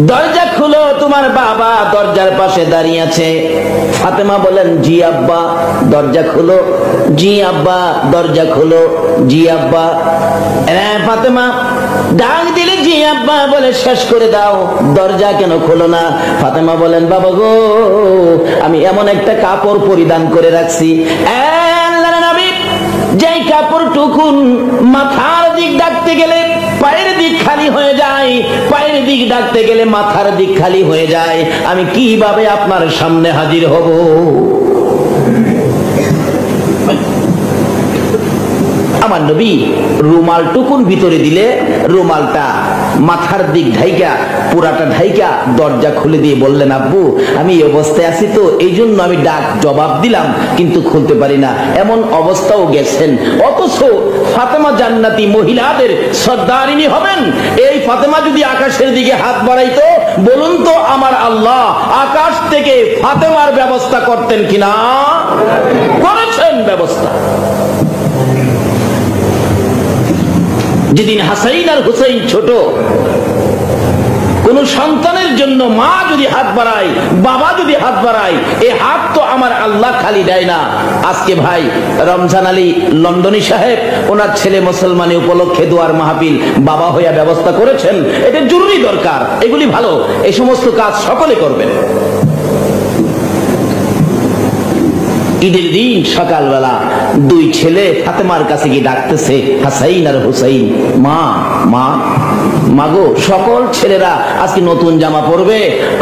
দরজা খুলো, তোমার বাবা দরজার পাশে দাঁড়িয়ে আছে। ফাতেমা বলেন, জি আব্বা। দরজা খুলো। জি আব্বা। দরজা খুলো। জি আব্বা। ফাতেমা ডাক দিলে জি আব্বা বলে শেষ করে দাও, দরজা কেন খোলো না? ফাতেমা বলেন, বাবা গো, আমি এমন একটা কাপড় পরিধান করে রাখছি, যেই কাপড় টুকুন মাথার দিক ডাকতে গেলে পায়ের দিক খালি হয়ে যায়, পায়ের দিক ডাকতে গেলে মাথার দিক খালি হয়ে যায়। আমি কিভাবে আপনার সামনে হাজির হব? আমার নবী রুমাল টুকুন ভিতরে দিলে রুমালটা মাথার দিক ঢাইকা, পুরাটা ঢাইকা দরজা খুলে দিয়ে বললেন, আব্বু আমি এই অবস্থায় আছি তো এই জন্য আমি ডাক জবাব দিলাম, কিন্তু খুলতে পারি না। এমন অবস্থাও গেছেন। অথচ ফাতেমা জান্নাতি মহিলাদের সর্দারিনী হবেন। এই ফাতেমা যদি আকাশের দিকে হাত বাড়াইতো, বলুন তো আমার আল্লাহ আকাশ থেকে ফাতেমার ব্যবস্থা করতেন কিনা? করেছেন ব্যবস্থা। যেদিন হাসাইন আর হুসাইন ছোট, কোন সন্তানের জন্য মা যদি হাত বাড়ায়, বাবা যদি হাত বাড়ায়, এই হাত তো আমার আল্লাহ খালি দেয় না। আজকে ভাই রমজান আলী লন্ডনী সাহেব ওনার ছেলে মুসলমানি উপলক্ষে দোয়ার মাহফিল বাবা হইয়া ব্যবস্থা করেছেন। এটা জরুরি দরকার, এগুলি ভালো, এই সমস্ত কাজ সকলে করবেন। ঈদের দিন সকালবেলা দুই ছেলে ফাতেমার কাছে গিয়ে ডাকতেছে, হাসাইন আর হুসাইন, মা মা মাগো, সকল ছেলেরা আজকে নতুন জামা পরবে,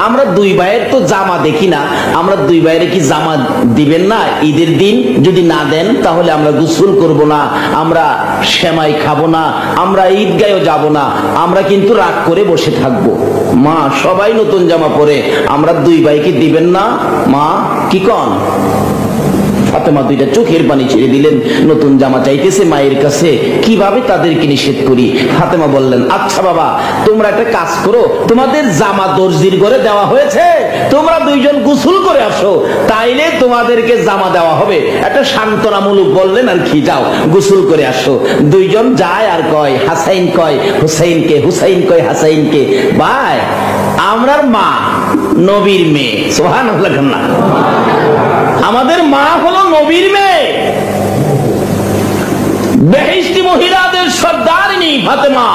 আমরা দুই ভাইয়ের তো জামা দেখি না, আমরা দুই ভাইয়ের কি জামা দিবেন না? ঈদের দিন যদি না দেন তাহলে আমরা গোসল করব না, আমরা সেমাই খাবো না, আমরা ঈদগাহেও যাব না, আমরা কিন্তু রাগ করে বসে থাকবো। মা সবাই নতুন জামা পরে, আমরা দুই ভাইকে দিবেন না? মা কি কন? ফাতেমা দুইটা চোখের পানি ছেড়ে দিলেন, নতুন জামা চাইতেছে মায়ের কাছে, কিভাবে তাদেরকে নিষেধ করি? ফাতেমা বললেন, আচ্ছা বাবা তোমরা একটা কাজ করো, তোমাদের জামা দর্জির ঘরে দেওয়া হয়েছে, তোমরা দুইজন গোসল করে আসো, তাইলে তোমাদেরকে জামা দেওয়া হবে। একটা সান্ত্বনামূলক বললেন আর কি, যাও গোসল করে আসো। দুইজন যায় আর কয়, হাসাইন কয় হুসাইনকে, হুসাইন কয় হাসাইনকে, ভাই আমরার মা নবীর মেয়ে, সুবহানাল্লাহ না, আমাদের মা হলো নবীর মেয়ে, বেহেশতি মহিলাদের সর্দারিনী ফাতেমা।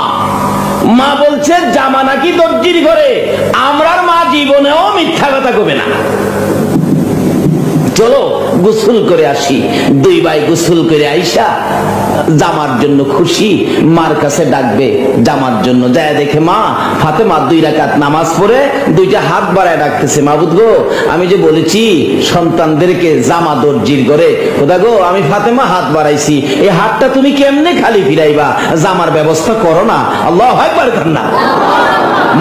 মা বলছে জামা নাকি দর্জির ঘরে, আমরার মা জীবনেও মিথ্যা কথা কবে না। চলো গোসল করে আসি। দুই ভাই গোসল করে আইসা জামার জন্য খুশি, মার কাছে ডাকবে জামার জন্য। যায় দেখে মা ফাতেমা 2 রাকাত নামাজ পড়ে দুইটা হাত বাড়ায় ডাকতেছে, মাবুদ গো আমি যে বলেছি সন্তানদেরকে জামা দর্জির ঘরে, খোদা গো আমি ফাতেমা হাত বাড়াইছি, এই হাতটা তুমি কেমনে খালি ফিরাইবা? জামার ব্যবস্থা করো না। আল্লাহু আকবার না,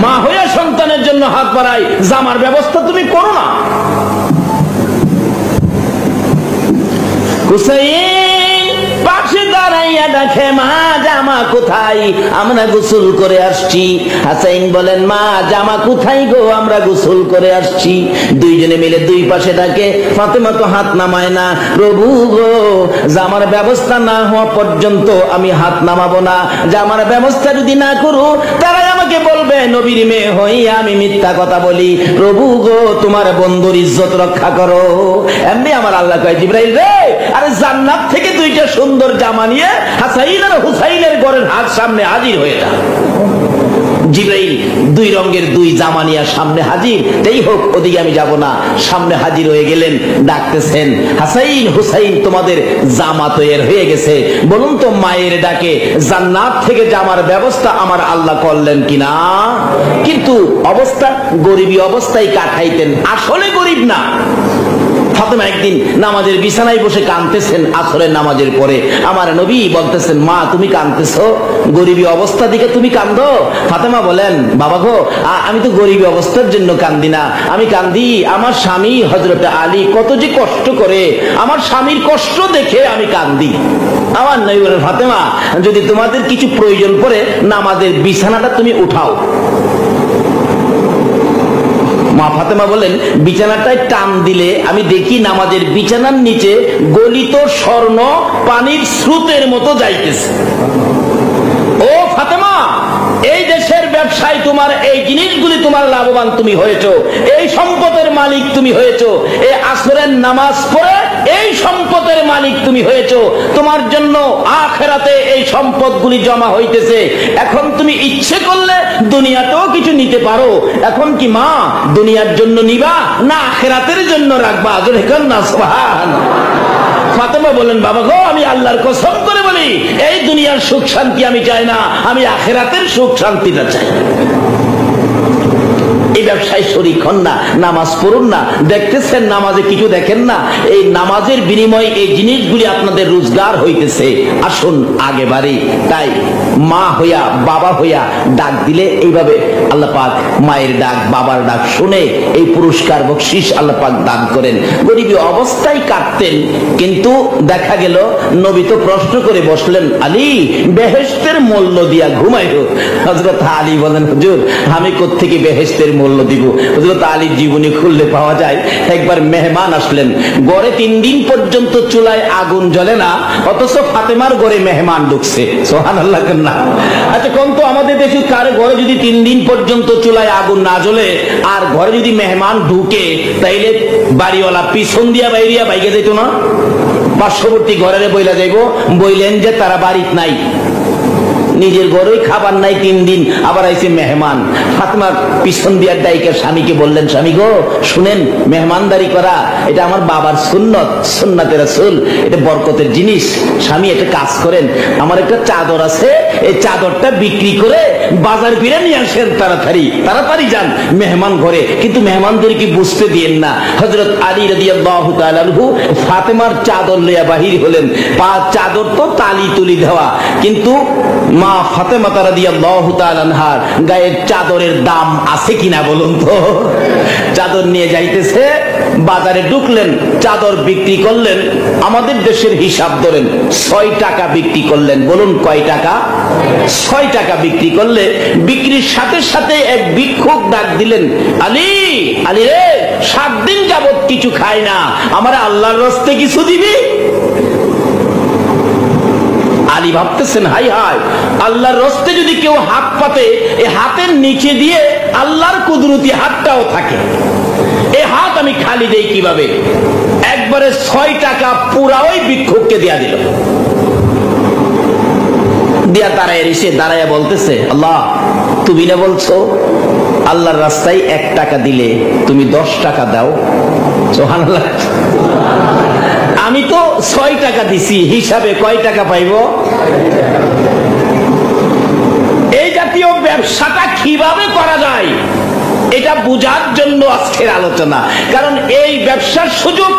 মা হইয়া সন্তানের জন্য হাত বাড়াই, জামার ব্যবস্থা তুমি করো না। হুসাইন পাশে দাঁড়াইয়া দেখে, মা জামা কোথায়? আমরা গোসল করে আসছি। হাসাইন বলেন, মা জামা কোথায় গো? আমরা গোসল করে আসছি। দুইজনে মিলে দুই পাশে ডাকে, ফাতেমা তো হাত নামায় না। প্রভু গো জামার ব্যবস্থা না হওয়া পর্যন্ত আমি হাত নামাবো না, জামার ব্যবস্থা যদি না করো তারাই আমাকে বলবে নবীর মেয়ে হইয়া আমি মিথ্যা কথা বলি। প্রভু গো তোমার বন্ধুর ইজ্জত রক্ষা করো। এমনি আমার আল্লাহ কয়, জিবরাইল রে, আরে জান্নাত থেকে দুইটা সুন্দর জামা নিয়ে হাসাইন আর হুসাইনের ঘরের হাত সামনে হাজির হয়ে যা। জিবরাইল 2 রঙের 2 জামা নিয়ে সামনে হাজির। তাই হোক ওদিকে আমি যাব না, সামনে হাজির হয়ে গেলেন, ডাকতেছেন, হাসাইন হুসাইন তোমাদের জামা তৈরি হয়ে গেছে। বলুন তো মায়ের ডাকে জান্নাত থেকে জামার ব্যবস্থা আমার আল্লাহ করলেন কিনা? কিন্তু অবস্থা গরিবী অবস্থায় কাটাইতেন, আসলে গরিব না। ফাতেমা একদিন নামাজের বিছানায় বসে কাঁদতেছেন, আসরের নামাজের পরে। আমার নবী বলতেছেন, মা তুমি কাঁদতেছো, গরিবী অবস্থা দিকে তুমি কান্দো? ফাতেমা বলেন, বাবা গো আমি তো গরিবী অবস্থার জন্য কান্দি না, আমি কান্দি আমার স্বামী হযরত আলী কত যে কষ্ট করে, আমার স্বামীর কষ্ট দেখে আমি কান্দি। আমার নবী বলেন, ফাতেমা যদি তোমাদের কিছু প্রয়োজন পড়ে নামাজের বিছানাটা তুমি উঠাও। মা ফাতেমা বলেন, বিছানাটায় টান দিলে আমি দেখি নামাজের বিছানার নিচে গলিত স্বর্ণ পানির স্রোতের মতো যাইতেছে। ও ফাতেমা, এই দেশের ব্যবসা ব্যবসায় তোমার এই জিনিসগুলি তোমার লাভবান তুমি হয়েছো, এই সম্পদের মালিক তুমি হয়েছো, এই আসরের নামাজ পড়ে এই সম্পদের মালিক তুমি হয়েছো, তোমার জন্য আখিরাতে এই সম্পদগুলি জমা হইতেছে। এখন তুমি ইচ্ছে করলে দুনিয়াতেও কিছু নিতে পারো। এখন কি মা দুনিয়ার জন্য নিবা না আখিরাতের জন্য রাখবা? জোরে কর না সুবহানাল্লাহ। ফাতেমা বলেন, বাবা গো, আমি আল্লাহর কসম করে বলি, এই দুনিয়ার সুখ শান্তি আমি চাই না, আমি আখিরাতের সুখ শান্তিটা চাই। এই ব্যবসায় শরীক হন না, নামাজ পড়ুন না, দেখতেছেন নামাজে কিছু দেখেন না, এই নামাজের বিনিময়ে এই জিনিসগুলি আপনাদের রোজগার হইতেছে। আসুন আগে বাড়ি। তাই মা হইয়া বাবা হইয়া ডাক দিলে এইভাবে আল্লাহ পাক মায়ের ডাক বাবার ডাক শুনে এই পুরস্কার বকশিস আল্লাহ পাক দান করেন। গরিবী অবস্থায় কাটতেন, কিন্তু দেখা গেল নবী তো প্রশ্ন করে বসলেন, আলী বেহেশতের মূল্য দিয়া ঘুমাইও। হযরত আলী বলেন, হুজুর আমি কোত্থেকে বেহেশতের মূল্য দিব? হযরত আলীর জীবনী খুললে পাওয়া যায়, একবার মেহমান আসলেন, ঘরে 3 দিন পর্যন্ত চুলায় আগুন জ্বলে না, অথচ ফাতেমার ঘরে মেহমান ঢুকছে। সুবহানাল্লাহ। না আচ্ছা কোন তো আমাদের দেশে কার ঘরে যদি 3 দিন পর্যন্ত চুলায় আগুন না জ্বলে আর ঘরে যদি মেহমান ঢুকে, তাইলে বাড়িওয়ালা পিছন দিয়া বাইরিয়া বাইকে যেত না? পার্শ্ববর্তী ঘরে বইলা যাইব, বইলেন যে তারা বাড়িত নাই, নিজের ঘরেই খাবার নাই 3 দিন, আবার আইছে মেহমান। ফাতেমা পিছন দিয়ার ডাইকা স্বামীকে বললেন, স্বামী গো শুনেন, মেহমানদারি করা এটা আমার বাবার সুন্নত, সুন্নাতে রাসূল, এটা বরকতের জিনিস। স্বামী একটা কাজ করেন, আমার একটা চাদর আছে, এই চাদরটা বিক্রি করে বাজার ফিরে নিয়ে আসেন, তাড়াতাড়ি তাড়াতাড়ি যান মেহমান ঘরে, কিন্তু মেহমানদেরকে বুঝতে দিয়েন না। হযরত আলী রাদিয়াল্লাহু তাআলা আনহু ফাতেমার চাদর লইয়া বাহির হলেন। চাদর তো তালি তুলি দেওয়া, কিন্তু মা ফাতেমা রাদিয়াল্লাহু তাআলা আনহার গায়ের চাদরের দাম আছে কিনা বলুন তো? চাদর নিয়ে যাইতেছে, বাজারে ঢুকলেন, চাদর বিক্রি করলেন, আমাদের দেশের হিসাব ধরেন 6 টাকা বিক্রি করলেন। বলুন কয় টাকা? 6 টাকা বিক্রি করলে বিক্রির সাথে সাথে এক ভিক্ষুক ডাক দিলেন, আলী আলী রে, 7 দিন যাবত কিছু খাই না, আমার আল্লাহর রাস্তায় কিছু দিবি? আলী ভাবতেছেন, হাই হাই, আল্লাহর রাস্তে যদি কেউ হাত পাতে, এই হাতের নিচে দিয়ে আল্লাহর কুদরতি হাতটাও থাকে, এই হাত আমি খালি দেই কিভাবে? একবারে 6 টাকা পুরা ওই ভিক্ষুককে দিয়া দিল। দিয়া দাঁড়ায় এসে দাঁড়ায় বলতেছে, আল্লাহ তুমি না বলছো আল্লাহর রাস্তায় 1 টাকা দিলে তুমি 10 টাকা দাও? সুবহানাল্লাহ। আমি তো 6 টাকা দিছি, হিসাবে কয় টাকা পাইব? এই জাতীয় ব্যবসাটা কিভাবে করা যায় এটা বুঝার জন্য আজকের আলোচনা। কারণ এই ব্যবসার সুযোগ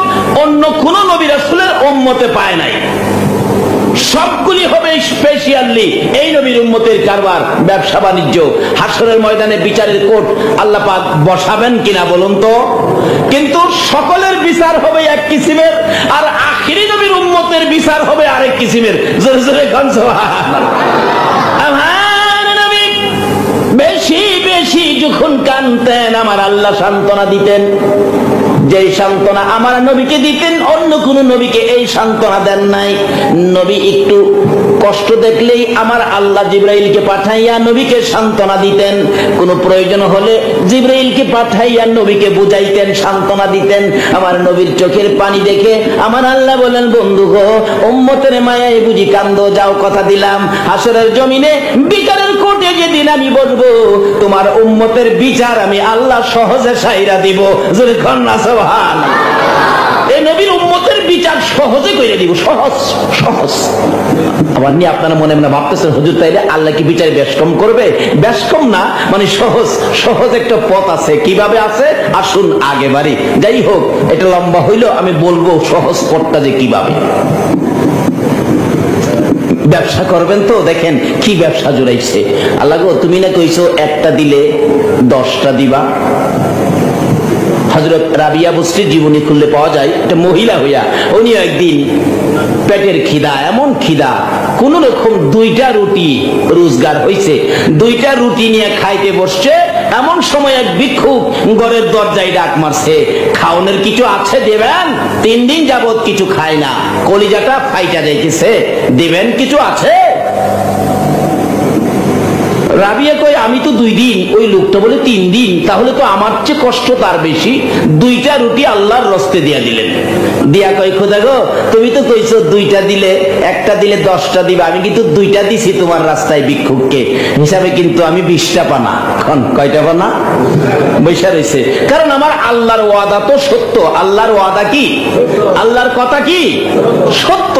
অন্য কোন নবী রাসূলের উম্মতে পায় নাই। সবগুলি হবে স্পেশালি এই নবীর উম্মতের কারবার, ব্যবসা বাণিজ্য। হাসরের ময়দানে বিচারের কোর্ট আল্লাহ পাক বসাবেন কিনা বলুন তো? কিন্তু সকলের বিচার হবে এক কিসিমের, আর আখিরি নবীর উম্মতের বিচার হবে আরেক কিসিমের। জোরে জোরে গান সুবহানাল্লাহ। আমার নবী বেশি বেশি যখন কাঁদতেন, আমার আল্লাহ সান্ত্বনা দিতেন। যে সান্ত্বনা আমার নবীকে দিতেন, অন্য কোন নবীকে এই সান্ত্বনা দেন নাই। নবী একটু কষ্ট দেখলেই আমার আল্লাহ জিবরাইলকে পাঠাইয়া নবীকে সান্ত্বনা দিতেন। কোন প্রয়োজন হলে জিবরাইলকে পাঠাইয়া নবীকে বুঝাইতেন, সান্ত্বনা দিতেন। আমার নবীর চোখের পানি দেখে আমার আল্লাহ বলেন, বন্ধু গো, উম্মতের মায়ায় বুঝি কান্দো, যাও কথা দিলাম হাসরের জমিনে বিচারের কোর্টে যেদিন আমি বসবো, তোমার উম্মতের বিচার আমি আল্লাহ সহজে সাইরা দিব। যদি কন্যা এই নবীর উম্মতের বিচার সহজে করে দিব, সহজ সহজ। আবার নিয়ে আপনারা মনে মনে ভাবতেছেন, হুজুর তাইলে আল্লাহ কি বিচারে বেশ কম করবে? বেশ কম না, মানে সহজ সহজ একটা পথ আছে। কিভাবে আছে আসুন আগে বাড়ি। যাই হোক, এটা লম্বা হইলো, আমি বলবো সহজ পথটা যে কিভাবে ব্যবসা করবেন। তো দেখেন কি ব্যবসা জুড়াইছে। আল্লাহ গো, তুমি না কইছো 1টা দিলে 10টা দিবা। হযরত রাবিয়া বসরির জীবনী খুললে পাওয়া যায়, একটা মহিলা হইয়া উনি একদিন পেটের খিদা, এমন খিদা কোন রকম 2টা রুটি রোজগার হইছে, 2টা রুটি নিয়ে খাইতে বসছে। এমন সময় এক ভিক্ষুক ঘরের দরজায় ডাক মারছে, খাওনের কিছু আছে দেবেন? 3 দিন যাবত কিছু খায় না, কলিজাটা ফাইটা যাইতেছে, দেবেন কিছু আছে? রাবিয়া কই আমি তো 2 দিন, ওই লোকটা বলে 3 দিন, তাহলে তো আমার চেয়ে কষ্ট তার বেশি। 2টা রুটি আল্লাহর রস্তে দিয়া দিলেন। দিয়া কই খোদা গো তুমি তো কইছো 2টা দিলে, একটা দিলে 10টা দিবে, আমি কিন্তু 2টা দিছি তোমার রাস্তায় ভিক্ষুককে, হিসাবে কিন্তু আমি 20টা পানা। কয়টা পানা? বৈশা রয়েছে। কারণ আমার আল্লাহর ওয়াদা তো সত্য। আল্লাহর ওয়াদা কি? আল্লাহর কথা কি সত্য,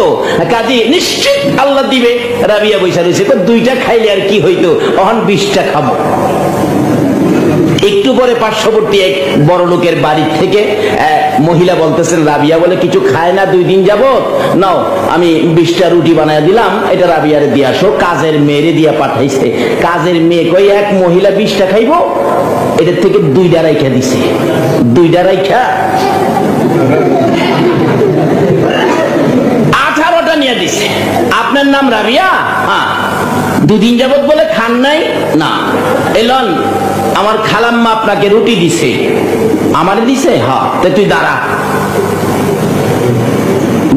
কাজে নিশ্চিত আল্লাহ দিবে। রাবিয়া বৈশা রয়েছে, 2টা খাইলে আর কি হইতো, অহন 20টা খাবো। একটু পরে পার্শ্ববর্তী এক বড় লোকের বাড়ি থেকে মহিলা বলতেছেন, রাবিয়া বলে কিছু খায় না 2 দিন যাবত, নাও আমি 20টা রুটি বানায় দিলাম, এটা রাবিয়ারে দিয়ে আসো। কাজের মেয়েরে দিয়া পাঠাইছে। কাজের মেয়ে কই এক মহিলা 20টা খাইবো, এটার থেকে 2টা রাইখা দিছে। 2টা রাইখা 18টা নিয়ে দিছে। আপনার নাম রাবিয়া? হ্যাঁ। 2 দিন যাবত বলে খান নাই? না। এলন আমার খালাম্মা আপনাকে রুটি দিছে। আমার দিছে? হ্যাঁ। তুই দাঁড়া,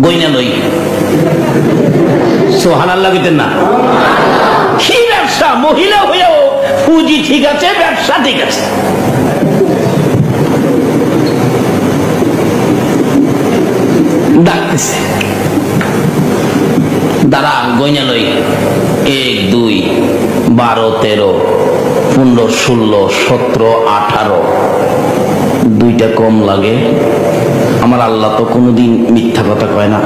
গইনা লই। সুবহানাল্লাহ কইতেন না? কি ব্যবসা! মহিলা হয়েও পুঁজি ঠিক আছে, ব্যবসা ঠিক আছে। ডাকতেছে, দাঁড়া গইনা লই। 1 2 12 13 15 16 17 18, 2টা কম লাগে। আমার আল্লাহ তো কোনোদিন মিথ্যা কথা কয় না।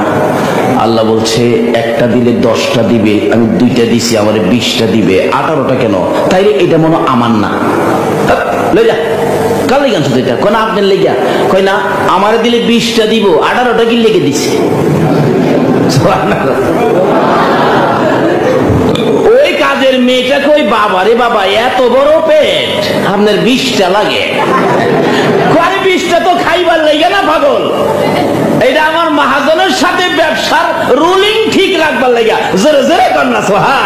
আল্লাহ বলছে একটা দিলে 10টা দিবে, আমি 2টা দিছি, আমার 20টা দিবে। 18টা কেন? তাইলে এটা মনে আমার না, লই যা। কার লেগে আনছো এটা? কোন আপনার লেগা? কয় না, আমার দিলে 20টা দিব, 18টা কি লেগে দিছে। ওই কাজের মেয়েটা কই বাবা রে বাবা, এত বড় পেট, আপনার 20টা লাগে? 20টা তো খাইবার লেগে না পাগল, এটা আমার মহাজনের সাথে ব্যবসার রুলিং ঠিক রাখবার লেগে। জোরে জোরে কন্যা সোহা।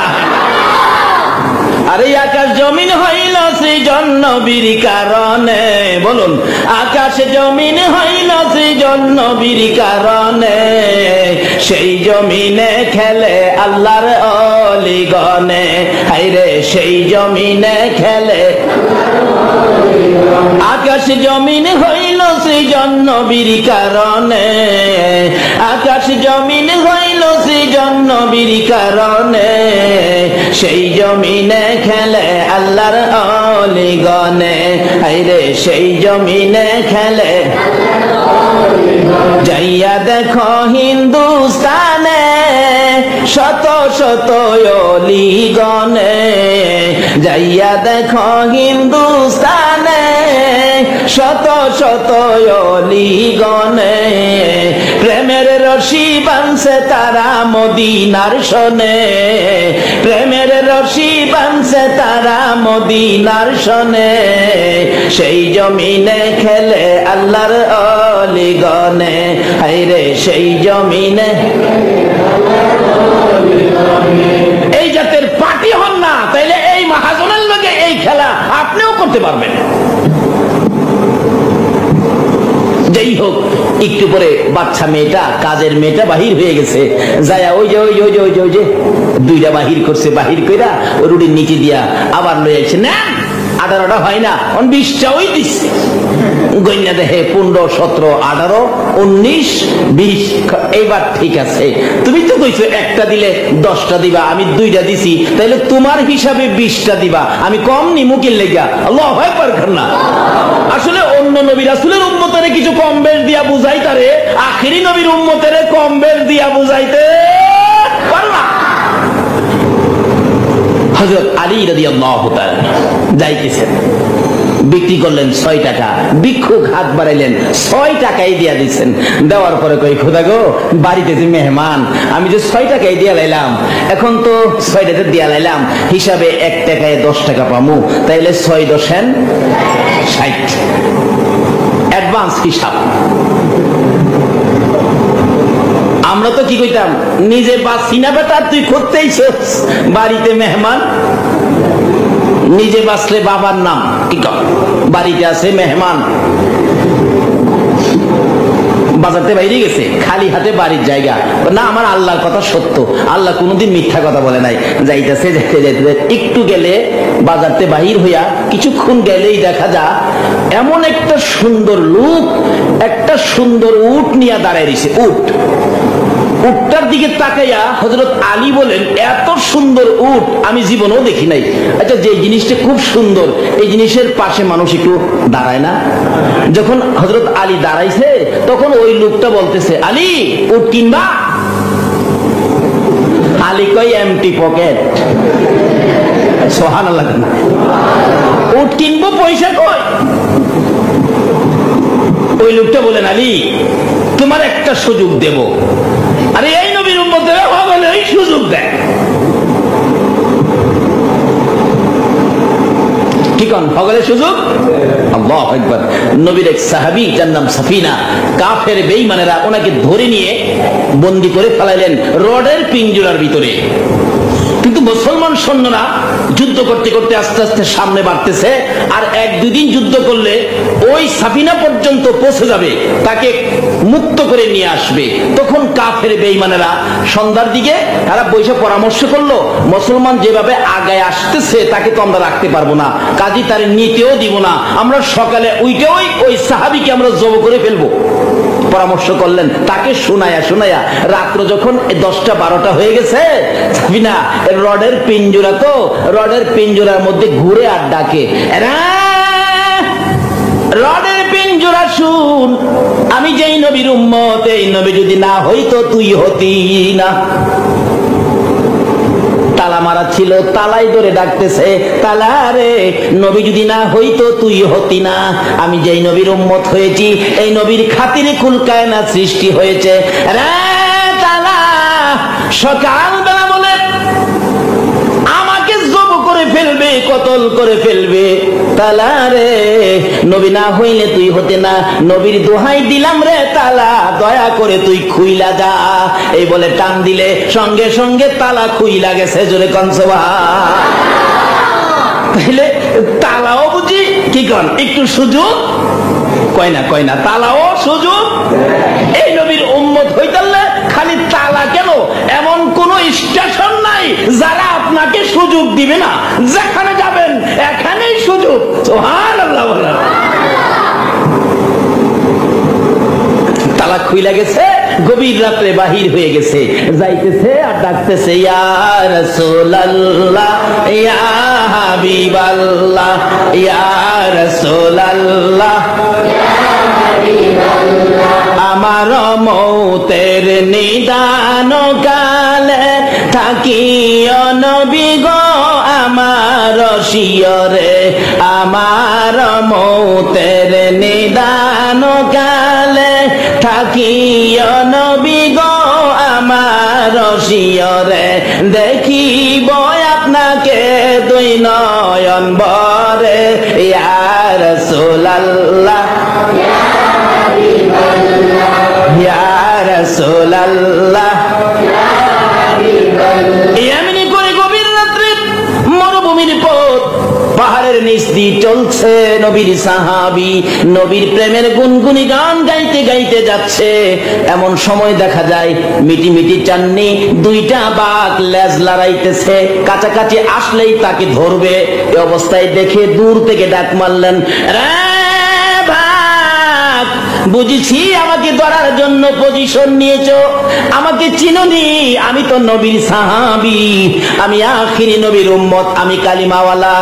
আরে আকাশ জমিন হইল সৃজন নবীর কারণে, বলুন আকাশ জমিন হইল সৃজন নবীর কারণে, সেই জমিনে খেলে আল্লাহর অলিগণে, হায়রে সেই জমিনে খেলে। আকাশ জমিন হইল সৃজন নবীর কারণে, আকাশ জমিন হইল সৃজন নবীর কারণে, সেই জমিনে খেলে আল্লাহর অলিগণে, হায়রে সেই জমিনে খেলে। যাইয়া দেখো হিন্দুস্তানে শত শত অলিগণে, যাইয়া দেখো হিন্দুস্তানে শত শত অলিগণে, প্রেমের রশি বাঁধছে তারা মদিনার শোনে, প্রেমের রশি বাঁধছে তারা মদিনার শোনে, সেই জমিনে খেলে আল্লাহর অলিগণে, হায়রে সেই জমিনে। এই জাতের পার্টি হন না, তাইলে এই মহাজনের লগে এই খেলা আপনিও করতে পারবেন। যাই হোক, একটু পরে বাচ্চা মেয়েটা, কাজের মেয়েটা বাহির হয়ে গেছে। যায়া ওই যে ওই যে ওই যে ওই যে ওই যে 2টা বাহির করছে, বাহির কইরা রুটির নিচে দিয়া আবার লয়ে আসছে। না 18টা হয় না, 20টা ওই দিচ্ছে। গইনা দেখে 15 17 18 19 20। এইবার ঠিক আছে, তুমি তো কইছো একটা দিলে 10টা দিবা, আমি 2টা দিছি, তাইলে তোমার হিসাবে 20টা দিবা, আমি কম নিমুকিল লেগা। আল্লাহু আকবার না। আসলে অন্য নবী রাসূলের উম্মতের কিছু কম বেশ দিয়া বুঝাইতারে, আখেরি নবীর উম্মতের কম বেশ দিয়া বুঝাইতে পারলা। হযরত আলী রাদিয়াল্লাহু তাআলা যাইতেছেন, বিক্রি করলেন 6 টাকা, ভিক্ষুক হাত বাড়াইলেন, 6 টাকাই দিয়া দিচ্ছেন। দেওয়ার পরে কই খোদা গো, বাড়িতে যে মেহমান, আমি যে 6 টাকাই দিয়া লাইলাম, এখন তো 6টাতে দিয়া লাইলাম, হিসাবে 1 টাকায় 10 টাকা পামু, তাইলে 6 10 60 অ্যাডভান্স হিসাব। আমরা তো কি কইতাম, নিজে বাঁচি না বেটা, তুই করতেইছ, বাড়িতে মেহমান, নিজে বাঁচলে বাবার নাম কি কর, বাড়িতে আছে মেহমান, বাজারতে বাইরে গেছে, খালি হাতে বাড়ির জায়গা না, আমার আল্লাহর কথা সত্য, আল্লাহ কোনোদিন মিথ্যা কথা বলে নাই। যাইতেছে যাইতে যাইতে একটু গেলে বাজারতে বাহির হইয়া কিছুক্ষণ গেলেই দেখা যা এমন একটা সুন্দর লোক একটা সুন্দর উট নিয়ে দাঁড়ায় রয়েছে। উটটার দিকে তাকাইয়া হযরত আলী বলেন, এত সুন্দর উট আমি জীবনেও দেখি নাই। আচ্ছা, যে জিনিসটা খুব সুন্দর এই জিনিসের পাশে মানুষ একটু দাঁড়ায় না? যখন হযরত আলী দাঁড়াইছে তখন ওই লোকটা বলতেছে, আলী উট কিনবা? আলী কই এমটি পকেট। সুবহানাল্লাহ। উট কিনবো, পয়সা কই? ওই লোকটা বলেন, আলী তোমার একটা সুযোগ দেব। আরে এই নবীর উম্মতেরা হগলে এই সুযোগ দেয়, কি কোন হগলে সুযোগ? আল্লাহু আকবার। নবীর এক সাহাবী যার নাম সাফিনা, কাফের বেঈমানেরা ওনাকে ধরে নিয়ে বন্দী করে ফেলাইলেন রডের পিঞ্জরার ভিতরে। কিন্তু মুসলমান সৈন্যরা যুদ্ধ করতে করতে আস্তে আস্তে সামনে বাড়তেছে, আর এক দুই দিন যুদ্ধ করলে ওই সাফিনা পর্যন্ত পৌঁছে যাবে, তাকে মুক্ত করে নিয়ে আসবে। তখন কাফের বেঈমানেরা সন্ধ্যার দিকে তারা বসে পরামর্শ করলো, মুসলমান যেভাবে আগায় আসতেছে তাকে তো আমরা রাখতে পারবো না, কাজী তার নিতেও দিব না, আমরা সকালে উইটে ওই সাহাবীকে আমরা জব করে ফেলবো। পরামর্শ করলেন, তাকে শোনায়া শোনায়া রাত্র যখন 10টা-12টা হয়ে গেছে, সাফিনা রডের পিঞ্জরা, তো রডের পিঞ্জরার মধ্যে ঘুরে আর ডাকে, রডের পিঞ্জরা শুন, আমি যেই নবীর উম্মত, এই নবী যদি না হইতো তুই হতি না। তালা মারা ছিল, তালাই ধরে ডাকতেছে, তালা রে নবী যদি না হইতো তুই হতি না। আমি যেই নবীর উম্মত হয়েছি, এই নবীর খাতিরে কুল কায়নাত সৃষ্টি হয়েছে। রে তালা সকালবেলা বলে আমাকে জব করে ফেলবে, কতল করে ফেলবে। তালা রে নবী না হইলে তুই হতে না, নবীর দোহাই দিলাম রে তালা, দয়া করে তুই খুইলা যা। এই বলে টান দিলে সঙ্গে সঙ্গে তালা খুইলা গেছে। জোরে কোন সুবহান। তাইলে তালাও বুঝি কি কোন একটু সুযোগ কয় না তালাও সুযোগ। এই নবীর উম্মত হইতালে খালি তালা কেন, এমন কোন স্টেশন নাই যারা আপনাকে সুযোগ দিবে না, যেখানে যাবেন এখানেই সুযোগ। সুবহানাল্লাহ বলেন। তালা খুইলা গেছে, গভীর রাত্রে বাহির হয়ে গেছে, যাইতেছে আর ডাকতেছে, ইয়া রাসূলুল্লাহ ইয়া হাবিবাল্লাহ ইয়া রাসূলুল্লাহ আমার মৌতের নিদান কালে থাকিও নবী গো আমার শিয়রে, আমার মৌতের নিদান কালে থাকিও নবী গো আমার শিয়রে, দেখিব আপনাকে দুই নয়ন ভরে, ইয়া রাসূলুল্লাহ ইয়া রাসূলুল্লাহ। এমনি করে গভীর রাত্রে মরুভূমির পথ, পাহাড়ের নিচ দিয়ে চলছে নবীর সাহাবী, নবীর প্রেমের গুনগুনি গান গাইতে গাইতে যাচ্ছে। এমন সময় দেখা যায় মিটি মিটি চাননি দুইটা বাঘ লেজ লড়াইতেছে, কাছাকাছি আসলেই তাকে ধরবে। এই অবস্থায় দেখে দূর থেকে ডাক মারলেন, বুঝেছি আমাকে ধরার জন্য পজিশন নিয়েছো, আমাকে চিনোনি, আমি তো নবীর সাহাবী, আমি আখিরি নবীর উম্মত, আমি কালিমাওয়ালা।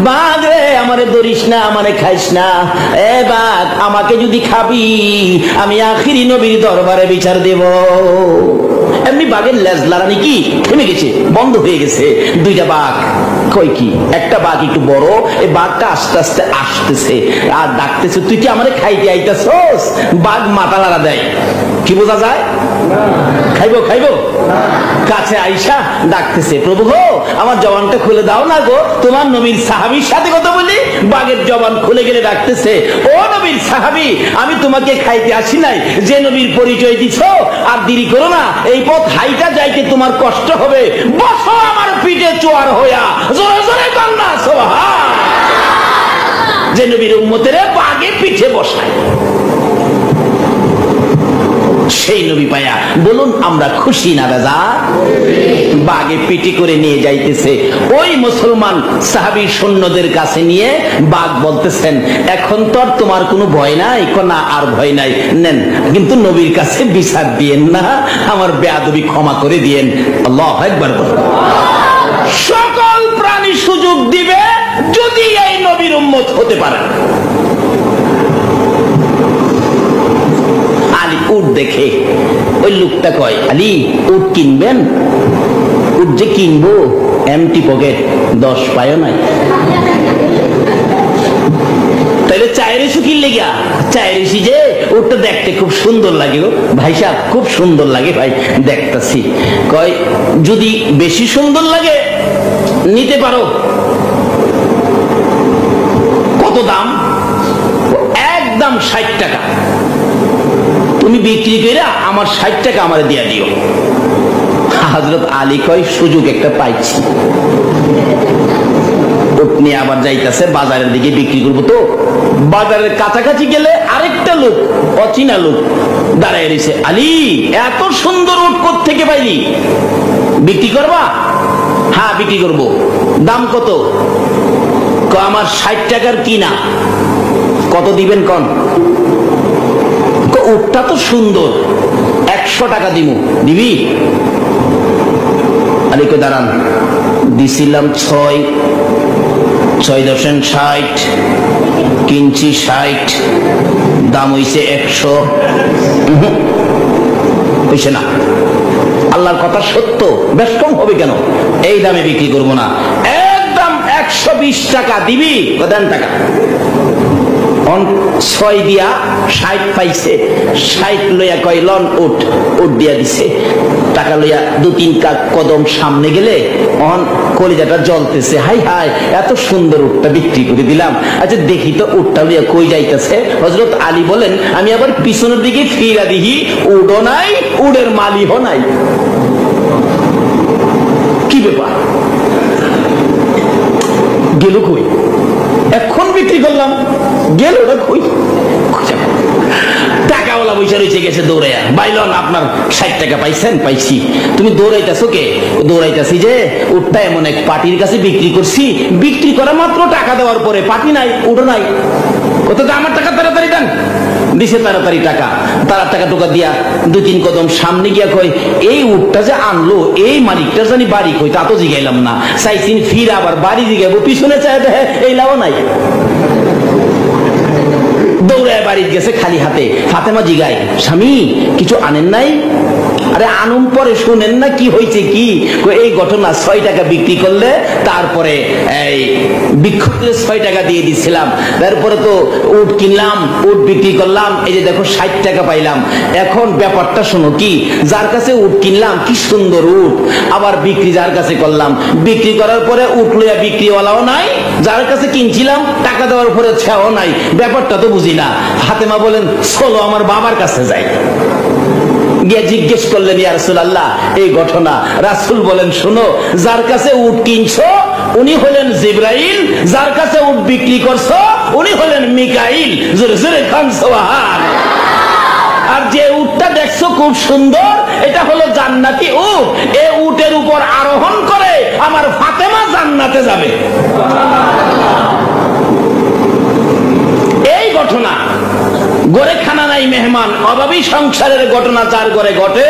বাঘ রে আমারে ধরিস না, আমারে খাইস না। এ বাঘ, আমাকে যদি খাবি আমি আখিরি নবীর দরবারে বিচার দেব। এমনি বাঘের লেজ লড়ানি কি থেমে গেছে, বন্ধ হয়ে গেছে। দুইটা বাঘ, কই কি একটা বাঘ একটু বড়, এই বাঘটা আস্তে আস্তে আসতেছে আর ডাকতেছে, তুই কি আমারে খাইতে আইতাছস? বাঘ মাথা লাড়া দেয়, কি বোঝা যায়? খাইবো খাইবো। কাছে আইসা ডাকতেছে, প্রভু গো আমার জবানটা খুলে দাও না গো, তোমার নবীর সাহাবীর সাথে কথা বলি। বাঘের জবান খুলে গেলে ডাকতেছে, ও নবীর সাহাবী, আমি তোমাকে খাইতে আসি নাই, যে নবীর পরিচয় দিছ, আর দেরি করো না, এই পথ হাইটা যাইতে তোমার কষ্ট হবে, বসো আমার পিঠে চোয়ার হইয়া, জোরে জোরে কান্না সুবহান। যে নবীর উম্মতের বাঘে পিঠে বসায়। সেই নবী পায়া বলুন আমরা খুশি না বেজার? বাগে পিটি করে নিয়ে যাইতেছে, ওই মুসলমান সাহাবী সৈন্যদের কাছে নিয়ে বাঘ বলতেছেন, এখন তো আর তোমার কোনো ভয় নাই? না, আর ভয় নাই, নেন, কিন্তু নবীর কাছে বিচার দিয়েন না, আমার বেয়াদবি ক্ষমা করে দিয়েন। আল্লাহু আকবার। সকল প্রাণী সুযোগ দিবে যদি এই নবীর উম্মত হতে পারে। আলী উট দেখে ওই লোকটা কয়, আলী উট কিনবেন? উট যে কিনবো, এমটি পকেট, 10 পায়ও নাই। তাহলে চায়ের কিনলে গিয়া, চায়ের যে উটটা দেখতে খুব সুন্দর লাগে গো ভাই সাহেব, খুব সুন্দর লাগে ভাই, দেখতেছি। কয় যদি বেশি সুন্দর লাগে নিতে পারো। কত দাম? একদম 60 টাকা। তুমি বিক্রি করে আমার 60 টাকা আমার দিয়া দিও। হযরত আলী কয় সুযোগ একটা পাইছি, উটনি আবার যাইতেছে বাজারের দিকে বিক্রি করবো। তো বাজারের কাছাকাছি গেলে আরেকটা লোক, অচেনা লোক দাঁড়ায় রয়েছে। আলী এত সুন্দর উট কোত্থেকে পাইলি? বিক্রি করবা? হ্যাঁ বিক্রি করবো। দাম কত? আমার 60 টাকার কিনা। কত দিবেন কন? উটটা তো সুন্দর, 100 টাকা দিব। দিবি? আলী কো দাঁড়ান, দিছিলাম 6, 6.60, কিনছি 60, দাম হইছে 100। হইছে না? আল্লাহর কথা সত্য, বেশ কম হবে কেন? এই দামে বিক্রি করবো না, একদম 120 টাকা দিবি? দেন টাকা। 6 দিয়া 60 পাইছে, 60 লইয়া কয় লন উঠ, উঠ দিয়া দিছে। টাকা লইয়া 2-3 কদম সামনে গেলে অন কলিজাটা জ্বলতেছে, হাই হাই এত সুন্দর উটটা বিক্রি করে দিলাম। আচ্ছা দেখি তো উটটা লইয়া কই যাইতেছে। হযরত আলী বলেন, আমি আবার পিছনের দিকে ফিরা দিহি, উডও নাই, উডের মালিও নাই। কি ব্যাপার? গেল কই? এখন বিক্রি করলাম, গেল ওটা কই? টাকাওয়ালা পয়সা রয়েছে, গেছে দৌড়াইয়া। বাইলন আপনার 60 টাকা পাইছেন? পাইছি। তুমি দৌড়াইতেছো কে? দৌড়াইতেছি যে উটটা এমন এক পার্টির কাছে বিক্রি করছি, বিক্রি করা মাত্র টাকা দেওয়ার পরে পার্টি নাই, উঠো নাই। কত? আমার টাকা তাড়াতাড়ি দেন। দিছে তাড়াতাড়ি টাকা, তারা টাকা টোকা দিয়া 2-3 কদম সামনে গিয়া কয়, এই উটটা যে আনলো এই মালিকটা জানি বাড়ি কই, তা তো জিগাইলাম না। চাইছিন ফির আবার বাড়ি জিগাইবো, পিছনে চাই দেখে এই লাভ নাই। দৌড়ায় বাড়ি গেছে খালি হাতে। ফাতেমা জিগায়, স্বামী কিছু আনেন নাই? আরে আনুম পরে, শুনেন না কি হয়েছে। কি? এই ঘটনা, 6 টাকা বিক্রি করলে তারপরে এই বিক্ষোভ 6 টাকা দিয়ে দিচ্ছিলাম, তারপরে তো উট কিনলাম, উট বিক্রি করলাম, এই যে দেখো 60 টাকা পাইলাম। এখন ব্যাপারটা শোনো, কি যার কাছে উট কিনলাম, কি সুন্দর উট, আবার বিক্রি যার কাছে করলাম, বিক্রি করার পরে উট লইয়া বিক্রিওয়ালাও নাই, যার কাছে কিনছিলাম টাকা দেওয়ার পরে ছেও নাই, ব্যাপারটা তো বুঝি না। ফাতেমা বলেন, চলো আমার বাবার কাছে যাই। গিয়ে জিজ্ঞেস করলেন, ইয়া রাসূলুল্লাহ এই ঘটনা। রাসূল বলেন, শোনো, যার কাছে উট কিনছো উনি হলেন জিবরাইল, যার কাছে উট বিক্রি করছো উনি হলেন মিকাইল। জোরে জোরে খান সুবহান। আর যে উটটা দেখছো খুব সুন্দর, এটা হলো জান্নাতি উট। এই উটের উপর আরোহণ করে আমার ফাতেমা জান্নাতে যাবে। এই ঘটনা, ঘরে খানা নাই মেহমান, অভাবী সংসারের ঘটনা যার ঘরে ঘটে,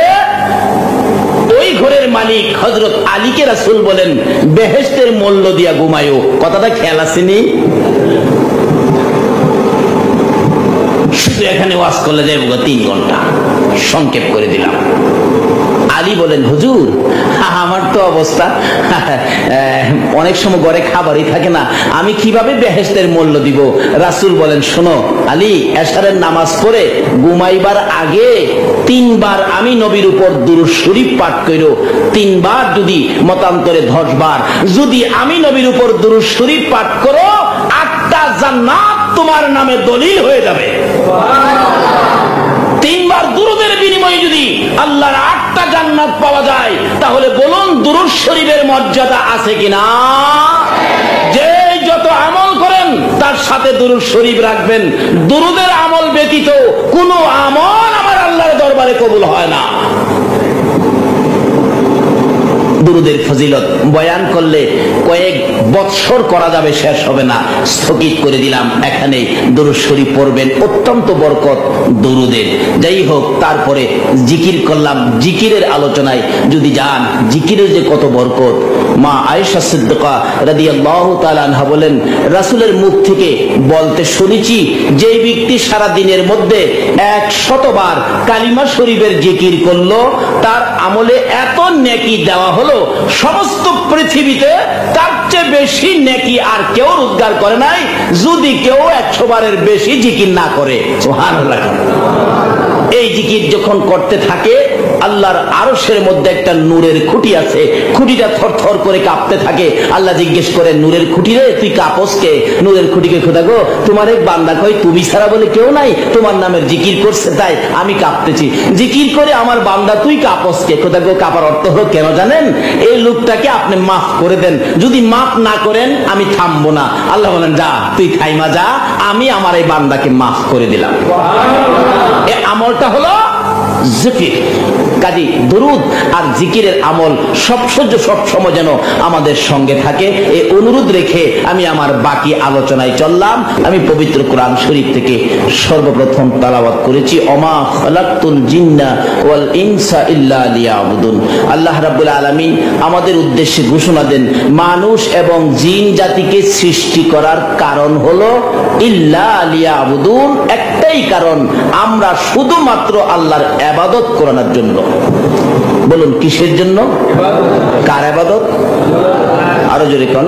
ওই ঘরের মালিক হযরত আলীকে রাসূল বলেন, বেহেশতের মূল্য দিয়া ঘুমায়ো। কথাটা খেয়াল আসেনি? শুধু এখানে ওয়াজ করলে যাইব 3 ঘন্টা, সংক্ষেপ করে দিলাম। আলী বলেন, হুজুর আমার তো অবস্থা, অনেক সময় ঘরে খাবারই থাকে না, আমি কিভাবে বেহেশতের মূল্য দিব? রাসূল বলেন, শোনো আলী, এশারের নামাজ পড়ে ঘুমাইবার আগে 3 বার আমি নবীর উপর দুরূদ শরীফ পাঠ কইরো। 3 বার যদি মতান্তরে 10 বার যদি আমি নবীর উপর দুরূদ শরীফ পাঠ করো, 8টা জান্নাত তোমার নামে দলিল হয়ে যাবে। 3 বার দুরূদের বিনিময়ে যদি আল্লাহর 8টা জান্নাত পাওয়া যায়, তাহলে বলুন দুরূদ শরীফের মর্যাদা আছে কিনা? যে যত আমল করেন তার সাথে দুরূদ শরীফ রাখবেন। দুরূদের আমল ব্যতীত কোন আমল আমার আল্লাহর দরবারে কবুল হয় না। দুরুদের ফজিলত বয়ান করলে কয়েক বৎসর করা যাবে, শেষ হবে না। স্থগিত করে দিলাম, এখানে দুরূদ শরীফ পড়বেন, অত্যন্ত বরকত দুরুদের। যাই হোক, তারপরে জিকির করলাম। জিকিরের আলোচনায় যদি যান, জিকিরের যে কত বরকত। মা আয়েশা সিদ্দিকা রাদিয়াল্লাহু তাআলা আনহা বলেন, রাসূলের মুখ থেকে বলতে শুনেছি, যে ব্যক্তি সারা দিনের মধ্যে 100 বার কালিমা শরীফের জিকির করলো, তার আমলে এত নেকি দেওয়া হলো, সমস্ত পৃথিবীতে তার চেয়ে বেশি নেকি আর কেউ রোজগার করে নাই, যদি কেউ 100 বারের বেশি জিকির না করে। সুবহানাল্লাহ। এই জিকির যখন করতে থাকে, আল্লাহর আরশের মধ্যে একটা নূরের খুঁটি আছে, খুঁটিটা থরথর করে কাঁপতে থাকে। আল্লাহ জিজ্ঞেস করে, নূরের খুঁটি রে, তুই কাঁপস কে? নূরের খুঁটিকে খোদা গো, তোমার এক বান্দা কই তুমি ছাড়া বলে কেউ নাই, তোমার নামের জিকির করছে তাই আমি কাঁপতেছি। জিকির করে আমার বান্দা, তুই কাঁপস কে? খোদা গো, কাঁপার অর্থ হলো কেন জানেন? এই লোকটাকে আপনি মাফ করে দেন, যদি মাফ না করেন আমি থামবো না। আল্লাহ বলেন, যা তুই থাইমা যা, আমি আমার এই বান্দাকে মাফ করে দিলাম। এই আমলটা হলো জিকির। কাজী দুরুদ আর জিকিরের আমল সব সময় যেন আমাদের সঙ্গে থাকে, এই অনুরোধ রেখে আমি আমার বাকি আলোচনায় চললাম। আমি পবিত্র কোরআন শরীফ থেকে সর্বপ্রথম তেলাওয়াত করেছি, ওমা খালাকতুল জিন্না ওয়াল ইনসা ইল্লা লিয়াবুদুন। আল্লাহ রাব্বুল আলামিন আমাদের উদ্দেশ্যে ঘোষণা দেন, মানুষ এবং জিন জাতিকে সৃষ্টি করার কারণ হলো ইল্লা লিয়াবুদুন, একটাই কারণ, আমরা শুধুমাত্র আল্লাহর ইবাদত করার জন্য। বলুন কিসের জন্য? কার ইবাদত? আরো জোরে কোন?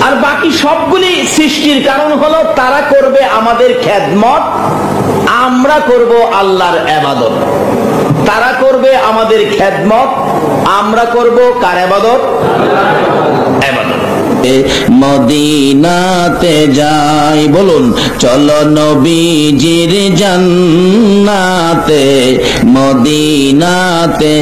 আর বাকি সবগুলি সৃষ্টির কারণ হলো তারা করবে আমাদের খেদমত, আমরা করব আল্লাহর ইবাদত। তারা করবে আমাদের খেদমত, আমরা করব কার ইবাদত? ইবাদত। মদিনাতে যাই, বলুন চলো নবীজির জান্নাতে, মদিনাতে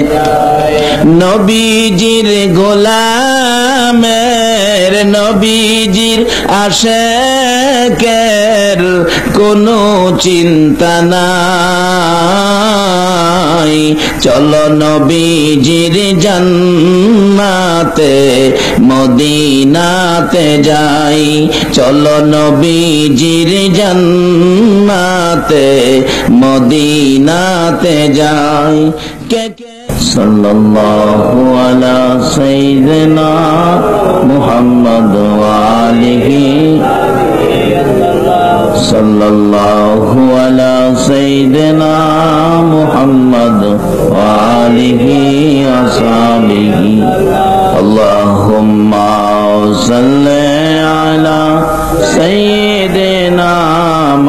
নবীজির গোলামের, নবীজির আশেকের কোনো চিন্তা নাই। চলো নবীজির জান্নাতে, মদিনাতে যাই, চলো নবীজির জান্নাতে, মদিনাতে যাই। কে সাল্লাল্লাহু আলা সাইয়্যিদিনা মুহাম্মদ ওয়া আলিহি, সাল্লাল্লাহু আলা সাইয়্যিদিনা মুহাম্মদ ওয়া আলিহি আসহাবিহি। আল্লাহুম্মা সাল্লি আলা সাইয়্যিদিনা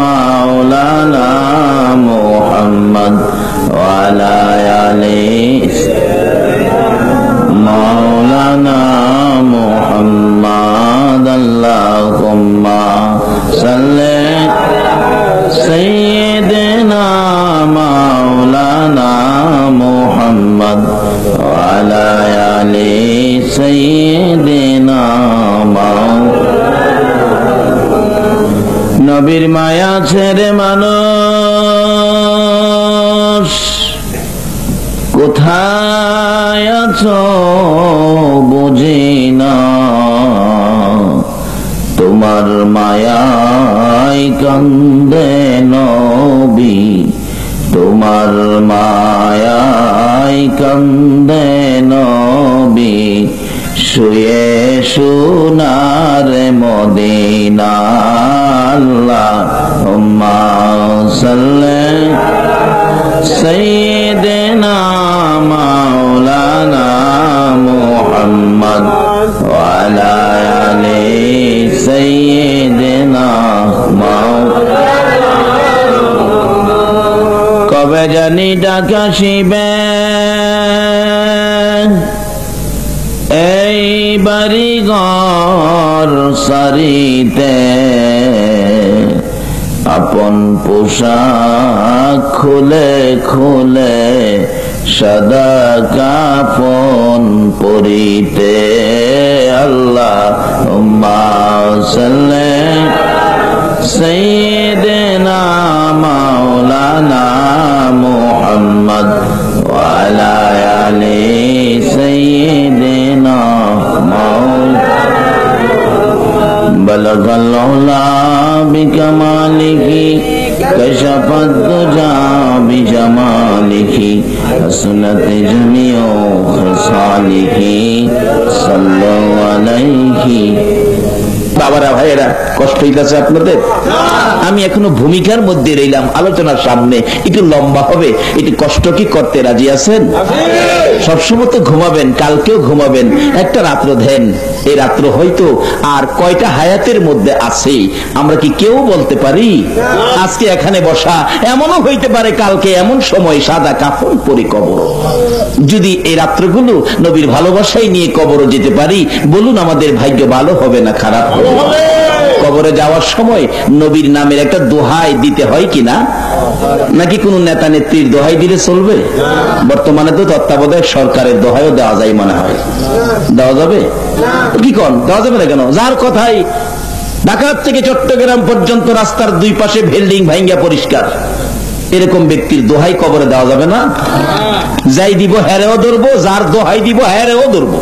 মাওলানা মুহাম্মদ ওয়া আলা আলি মাওলানা মুহাম্মদ। আল্লাহুম্মা সাল্লি সাইয়্যিদিনা মাওলানা মুহাম্মদ ওয়া আলা আলি সাইয়্যিদিনা মাওলানা। নবীর মায়া ছেড়ে মানুষ কোথায় আছো বুঝি না, তোমার মায়ায় কান্দে নবী, তোমার মায়ায় কান্দে নবী, শুয়ে সোনার মদিনা। আল্লাহুম্মা সাল্লি সাইয়্যিদিনা মাওলানা মুহাম্মদ ওয়া আলা আলি সাইয়্যিদিনা মাওলানা। কবে জানি ডাক আসিবে এই বাড়ি ঘর সারিতে, আপন পোশাক খুলে খুলে সাদা কাফন পরিতে। আল্লাহুম্মা সাল্লি সাইয়্যিদিনা বালাগাল উলা বিকামালিহি কাশাফাদ দুজা বিজামালিহি হাসনাত জামিউ খাসালিহি সাল্লাল্লাহু আলাইহি। বাবারা ভাইয়েরা, কষ্ট হইতেছে আপনাদের? আমি এখনো ভূমিকার মধ্যে রইলাম, আলোচনার সামনে একটু লম্বা হবে, একটু কষ্ট কি করতে রাজি আছেন? সবসময় তো ঘুমাবেন, কালকেও ঘুমাবেন, একটা রাত্র দেন। এই রাত্র হয়তো আর কয়টা হায়াতের মধ্যে আছে আমরা কি কেউ বলতে পারি? আজকে এখানে বসা, এমনও হইতে পারে কালকে এমন সময় সাদা কাফন পরে কবর। যদি এই রাত্রগুলো নবীর ভালোবাসায় নিয়ে কবরও যেতে পারি, বলুন আমাদের ভাগ্য ভালো হবে না খারাপ হবে? কবরে যাওয়ার সময় নবীর নামের একটা দোহাই দিতে হয় কিনা? নাকি কোন নেতা নেত্রীর দোহাই দিলে চলবে? বর্তমানে তো তত্ত্বাবধায়ক সরকারের দোহাইও দেওয়া যায় মনে হয়। দেওয়া যাবে কি? কোন দেওয়া যাবে না কেন? যার কথাই ঢাকা থেকে চট্টগ্রাম পর্যন্ত রাস্তার দুই পাশে বিল্ডিং ভাঙ্গা পরিষ্কার, এরকম ব্যক্তির দোহাই কবরে দেওয়া যাবে না? যাই দিব হেরেও ধরবো, যার দোহাই দিব হেরেও ধরবো।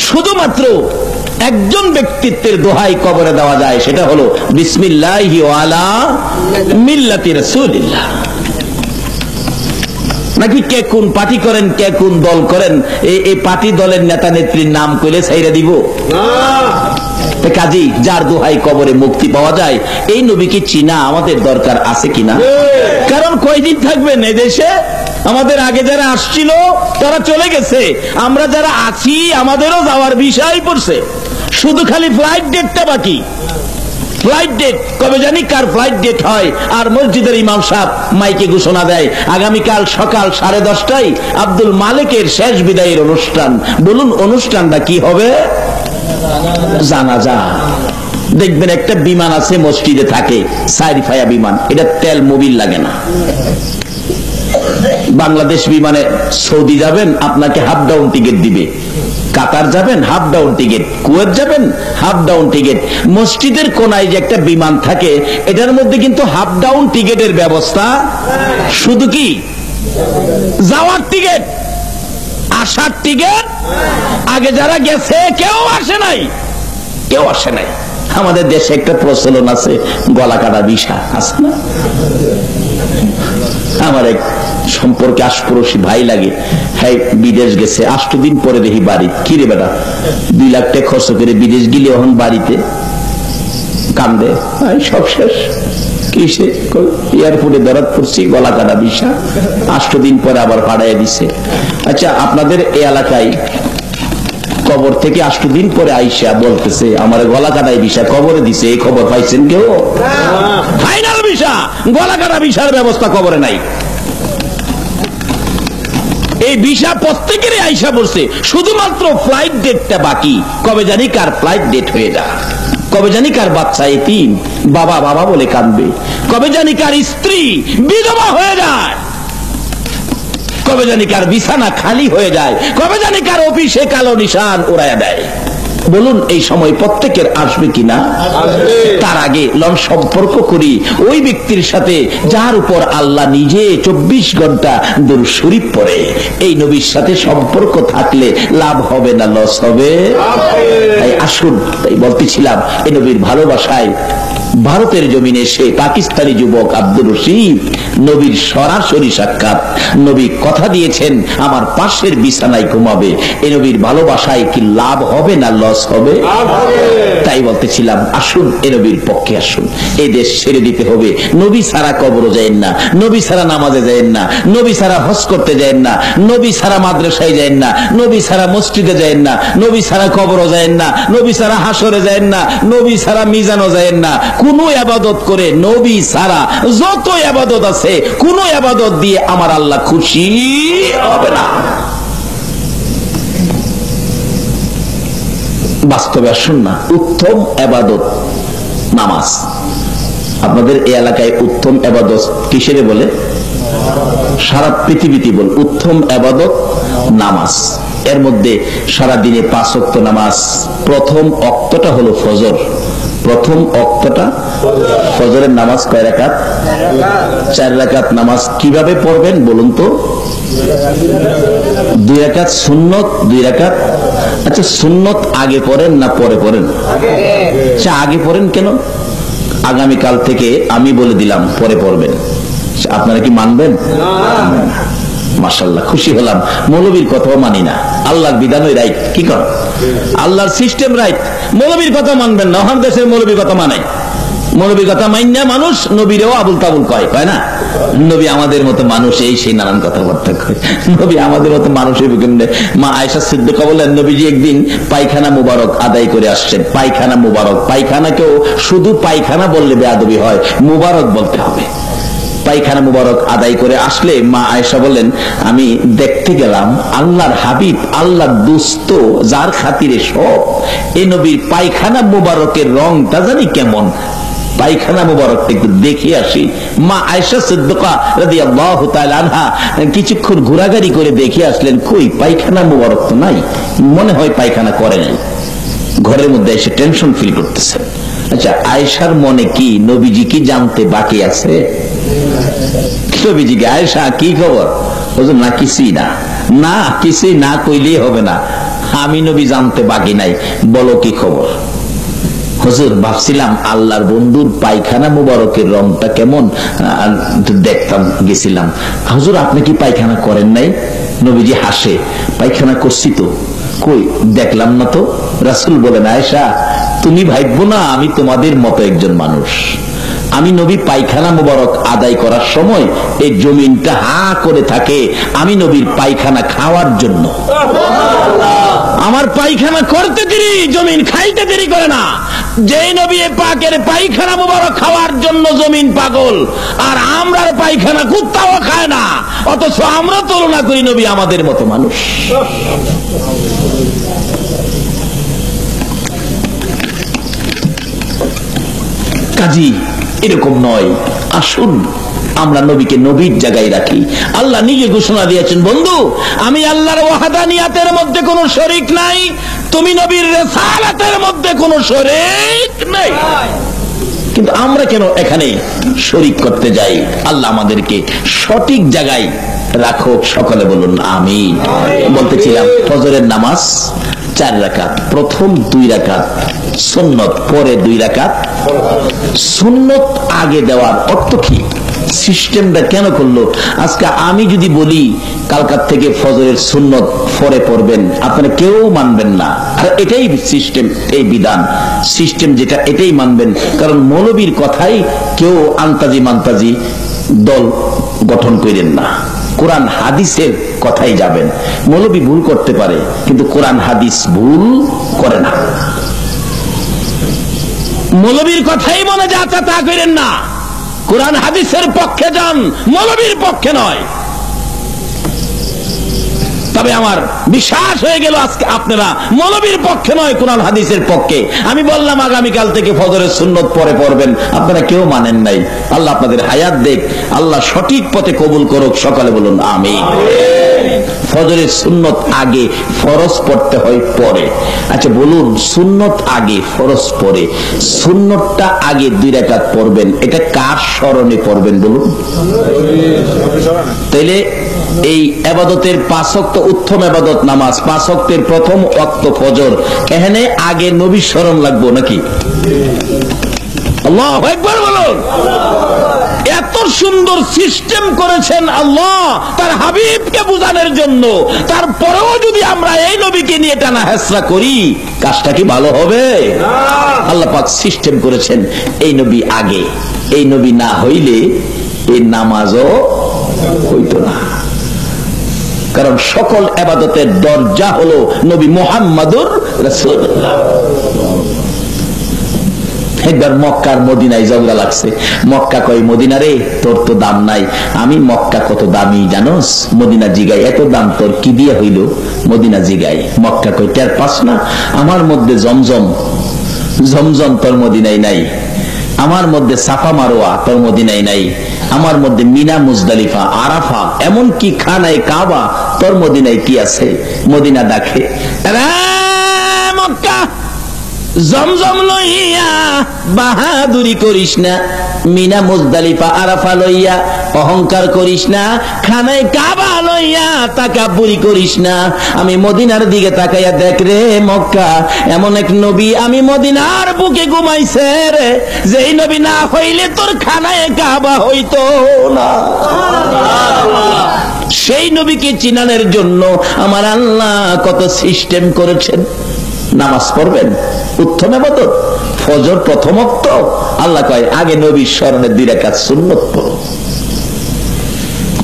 শুধুমাত্র একজন ব্যক্তিত্বের দোহাই কবরে দেওয়া যায়, সেটা হলো বিসমিল্লাহি ওয়া আলা মিল্লাতি রাসূলিল্লাহ। নাকি কে কোন পার্টি করেন, কে কোন দল করেন, এই পার্টি দলের নেতা নেত্রীর নাম কইলে ছাইরা দিব না। কাজী যার দোহাই কবরে মুক্তি পাওয়া যায়, এই নবীকে চিনা আমাদের দরকার আছে কিনা? কারণ কয়দিন থাকবেন এদেশে? আমাদের আগে যারা আসছিল তারা চলে গেছে, আমরা যারা আছি আমাদেরও যাওয়ার বিষয় পড়ছে, শুধু খালি ফ্লাইট ডেটটা বাকি। ফ্লাইট ডেট কবে জানি কার ফ্লাইট ডেট হয়, আর মসজিদের ইমাম সাহেব মাইকে ঘোষণা দেয় আগামীকাল সকাল 10:30টায় আব্দুল মালিকের শেষ বিদায়ের অনুষ্ঠান। বলুন অনুষ্ঠানটা কি হবে? জানাজা। দেখবেন একটা বিমান আছে মসজিদে থাকে, সাইরিফায়া বিমান, এটা তেল মোবিল লাগে না। বাংলাদেশ বিমানে সৌদি যাবেন, আপনাকে হাফ ডাউন টিকিট দিবে। কাতার যাবেন, হাফ ডাউন টিকিট। কুয়েত যাবেন, হাফ ডাউন টিকিট। মসজিদের কোনায় যে একটা বিমান থাকে, এটার মধ্যে কিন্তু হাফ ডাউন টিকিটের ব্যবস্থা। শুধু কি যাওয়ার টিকিট, আসার টিকিট আগে যারা গেছে কেউ আসে নাই, কেউ আসে নাই। আমাদের দেশে একটা প্রচলন আছে, গলা কাটা ভিসা আছে না? আমার এক সম্পর্কে আশপড়শী ভাই লাগে, হ্যাঁ বিদেশ গেছে, 8 দিন পরে দেখি বাড়ি। কি রে বেটা, 2 লাখ টাকা খরচ করে বিদেশ গেলে এখন বাড়িতে কান্দে, সব শেষ। কিসে? এয়ারপোর্টে ধরাত পড়ছি, গলা কাটা ভিসা, 8 দিন পরে আবার পাঠাইয়া দিছে। আচ্ছা, আপনাদের এই এলাকায় কবর থেকে 8 দিন পরে আইসা বলতেছে আমার গলা কাটাই ভিসা কবরে দিছে, এই খবর পাইছেন কেউ? ফাইনাল ভিসা, গলা কাটা ভিসার ব্যবস্থা কবরে নাই। এই ভিসা প্রত্যেকেরই আইসা পড়ছে, শুধুমাত্র ফ্লাইট ডেটটা বাকি। কবে জানি কার ফ্লাইট ডেট হয়ে যায়, কবে জানি কার বাচ্চা এতিম, বাবা বাবা বলে কাঁদবে, কবে জানি কার স্ত্রী বিধবা হয়ে যায়, কবে জানি কার বিছানা খালি হয়ে যায়, কবে জানি কার অফিসে কালো নিশান উড়াইয়া দেয়। বলুন এই সময় প্রত্যেকের আসবে কিনা? তার আগে লন সম্পর্ক করি ওই ব্যক্তির সাথে যার উপর আল্লাহ নিজে 24 ঘন্টা দুরূদ শরীফ পড়ে। এই নবীর সাথে সম্পর্ক থাকলে লাভ হবে না লস হবে? তাই আসুন, তাই বলতেছিলাম এই নবীর ভালোবাসায় ভারতের জমিনে সে পাকিস্তানি যুবক আব্দুর রশিদ নবীর সরাসরি সাক্ষাৎ। নবী কথা দিয়েছেন আমার পাশের বিছানায় ঘুমাবে। এই নবীর ভালোবাসায় কি লাভ হবে না লস হবে? তাই বলতেছিলাম আসুন এ নবীর পক্ষে আসুন। এই দেশ ছেড়ে দিতে হবে। নবী ছাড়া কবরে যায়েন না, নবী ছাড়া নামাজে যায়েন না, নবী ছাড়া হজ করতে যায়েন না, নবী ছাড়া মাদ্রাসায় যায়েন না, নবী ছাড়া মসজিদে যায়েন না, নবী ছাড়া কবরে যায়েন না, নবী ছাড়া হাসরে যায়েন না, নবী ছাড়া মিজানও যায়েন না। কোন ইবাদত করে নবী ছাড়া যত ইবাদত আছে কোন ইবাদত দিয়ে আমার আল্লাহ খুশি হবে না। বাস্তবে আসুন না, উত্তম ইবাদত নামাজ। আপনাদের এই এলাকায় উত্তম ইবাদত কিসেরে বলে? সারা পৃথিবীতে বল উত্তম ইবাদত নামাজ। এর মধ্যে সারা দিনে 5 ওয়াক্ত নামাজ, প্রথম ওয়াক্তটা হলো ফজর, প্রথম ওয়াক্তটা ফজরের নামাজ কয় রাকাত? 4 রাকাত নামাজ কিভাবে পড়বেন বলুন তো? 2 রাকাত সুন্নত, 2 রাকাত। আচ্ছা, সুন্নত আগে পড়েন না পরে পড়েন? আচ্ছা, আগে পড়েন কেন? আগামীকাল থেকে আমি বলে দিলাম পরে পড়বেন, আপনারা কি মানবেন? মাশাআল্লাহ, খুশি হলাম। মৌলবীর কথাও মানি না, আল্লাহর বিধানই রাইট। কি কর, আল্লাহর সিস্টেম রাইট, মৌলবীর কথা মানবেন না। ওখান দেশের মৌলবীর কথা মানে, মৌলবীর কথা মাইনা মানুষ নবীরেও আবুল তাবুল কয়, কয় না? নবী আমাদের মতো মানুষ, এই সেই নানান কথাবার্তা কয়। নবী আমাদের মতো মানুষের মা আয়েশা সিদ্দিকা বলেন, নবীজি একদিন পায়খানা মুবারক আদায় করে আসছেন। পায়খানা মুবারক, পায়খানাকেও শুধু পায়খানা বললে বেয়াদবি হয়, মুবারক বলতে হবে। পায়খানা মুবারক আদায় করে আসলে মা আয়েশা বলেন, আমি দেখতে গেলাম আল্লাহর হাবিব, আল্লাহর দুস্ত, যার খাতিরে সব, এই নবীর পায়খানা মুবারকের রংটা জানি কেমন, পায়খানা মুবারক একটু দেখে আসি। মা আয়েশা সিদ্দিকা রাদিয়াল্লাহু তাআলা আনহা কিছুক্ষণ ঘোরাঘুরি করে দেখে আসলেন, কই পায়খানা মুবারক তো নাই, মনে হয় পায়খানা করে নাই। ঘরের মধ্যে এসে টেনশন ফিল করতেছেন। আচ্ছা, আয়েশার মনে কি নবীজি কি জানতে বাকি আছে? নবীজিকে, আয়েশা কি খবর? হুজুর, না কিছুই না। না, কিছুই না কইলেই হবে না, আমি নবী জানতে বাকি নাই, বলো কি খবর? হুজুর, ভাবছিলাম আল্লাহর বন্ধুর পায়খানা মুবারকের রংটা কেমন দেখতাম, গেছিলাম। হুজুর, আপনি কি পায়খানা করেন নাই? নবীজি হাসে, পায়খানা করছি তো, কই দেখলাম না তো। রাসূল বলেন, আয়েশা তুমি ভাববো না আমি তোমাদের মতো একজন মানুষ। আমি নবী পায়খানা মুবারক আদায় করার সময় এই জমিনটা হা করে থাকে, আমি নবীর পায়খানা খাওয়ার জন্য। আমার পায়খানা করতে দেরি, জমিন খাইতে দেরি করে না। যে নবী পাকের পায়খানা মুবারক খাওয়ার জন্য জমিন পাগল, আর আমরার পায়খানা কুত্তাও খায় না, অথচ আমরা তুলনা করি নবী আমাদের মতো মানুষ। কাজী এরকম নয়। আসুন আমরা নবীকে নবীর জায়গায় রাখি। আল্লাহ নিজে ঘোষণা দিয়েছেন, বন্ধু আমি আল্লাহর ওয়াহদানিয়াতের মধ্যে কোনো শরীক নাই, তুমি নবীর রিসালাতের মধ্যে কোনো শরীক নাই। কিন্তু আমরা কেন এখানে শরীক করতে যাই? আল্লাহ আমাদেরকে সঠিক জায়গায় রাখো, সকলে বলুন আমিন। বলতেছিলাম ফজরের নামাজ 4 রাকাত, প্রথম 2 রাকাত সুন্নত, পরে 2 রাকাত। সুন্নত আগে দেওয়ার অর্থ কি? সিস্টেমটা কেন করলো? আজকে আমি যদি বলি কালকার থেকে ফজরের সুন্নত পরে পড়বেন, আপনারা কেউ মানবেন না। আর এটাই সিস্টেম, এই বিধান সিস্টেম যেটা, এটাই মানবেন। কারণ মৌলবীর কথাই কেউ আন্তাজি মান্তাজি দল গঠন করেন না, কোরআন হাদিসের কথাই যাবেন। মৌলবী ভুল করতে পারে, কিন্তু কোরআন হাদিস ভুল করে না। মৌলবীর কথাই মনে যাচ্ছে তা করেন না, কোরআন হাদিসের পক্ষে যান, মৌলবীর পক্ষে নয়। তবে আমার বিশ্বাস হয়ে গেল আজকে আপনারা মৌলবীর পক্ষে নয়, কোরআন হাদিসের পক্ষে। আমি বললাম আগামীকাল থেকে ফজরের সুন্নত পরে পড়বেন, আপনারা কেউ মানেন নাই। আল্লাহ আপনাদের হায়াত দেখ, আল্লাহ সঠিক পথে কবুল করুক, সকালে বলুন আমিন। ফজরের সুন্নত আগে, ফরজ পড়তে হয় পরে। আচ্ছা বলুন, সুন্নত আগে ফরজ পরে, সুন্নতটা আগে 2 রাকাত পড়বেন, এটা কার স্মরণে পড়বেন বলুন? তাইলে এই ইবাদতের 5 ওয়াক্ত উত্তম ইবাদত নামাজ, 5 ওয়াক্তের প্রথম ওয়াক্ত ফজর, এখানে আগে নবীর স্মরণ লাগবে নাকি? আল্লাহু আকবার বলুন। এত সুন্দর সিস্টেম করেছেন আল্লাহ তার হাবিবকে বোঝানোর জন্য, তারপরেও যদি আমরা এই নবীকে নিয়ে টানা হেসরা করি, কাজটা কি ভালো হবে? আল্লাহ পাক সিস্টেম করেছেন এই নবী আগে, এই নবী না হইলে এই নামাজও হইতো না। কারণ সকল ইবাদতের দরজা হলো নবী মুহাম্মাদুর রাসূলুল্লাহ। একবার মক্কার মদিনায় ঝগড়া লাগছে। মক্কা কয়, মদিনা রে তোর তো দাম নাই। আমি মক্কা কত দামি জানোস? মদিনা জিগাই, এত দাম তোর কি দিয়ে হইল? মদিনা জিগাই। মক্কা কয়, টের পাস না আমার মধ্যে জমজম, জমজম তোর মদিনায় নাই, আমার মধ্যে সাফা মারোয়া তোর মদিনায় নাই, আমার মধ্যে মিনা মুজদালিফা আরাফা এমনকি খানায় কাবা তোর মদিনায় কি আছে? মদিনা ডাকে, মক্কা জমজম লইয়া বাহাদুরি করিস না, মিনা মুজদালিফা আরাফা লইয়া অহংকার করিস না, খানায় কাবা লইয়া তাকাব্বুরি করিস না। আমি মদিনার দিকে তাকাইয়া দেখ রে মক্কা, এমন এক নবী আমি মদিনার বুকে ঘুমাইছে রে, যেই নবী না হইলে তোর খানায় কাবা হইতো না। সেই নবীকে চিনানোর জন্য আমার আল্লাহ কত সিস্টেম করেছেন। নামাজ পড়বেন, উত্তম ইবাদত, ফজর প্রথম ওয়াক্ত, আল্লাহ কয় আগে নবীর স্মরণে 2 রাকাত সুন্নত পড়ো,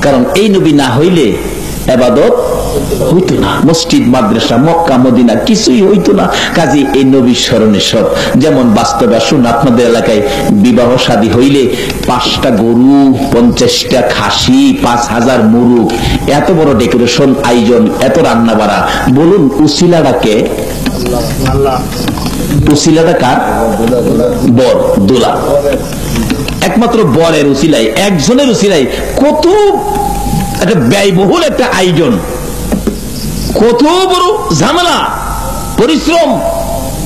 কারণ এই নবী না হইলে ইবাদত হইতো না। মসজিদ মাদ্রাসা মক্কা মদিনা কিছুই হইতো না। কাজী এই নবীর স্মরণে সব। যেমন বাস্তবে আসুন, আপনাদের এলাকায় বিবাহ শাদী হইলে 5টা গরু, 50টা খাসি, 5000 মুরুগ, এত বড় ডেকোরেশন আয়োজন, এত রান্না বাড়া, বলুন উসিলাটাকে? উসিলাটা কার? বর, দোলা। একমাত্র বরের উসিলাই, একজনের উসিলাই কত একটা ব্যয়বহুল একটা আয়োজন, কত বড় ঝামেলা, পরিশ্রম,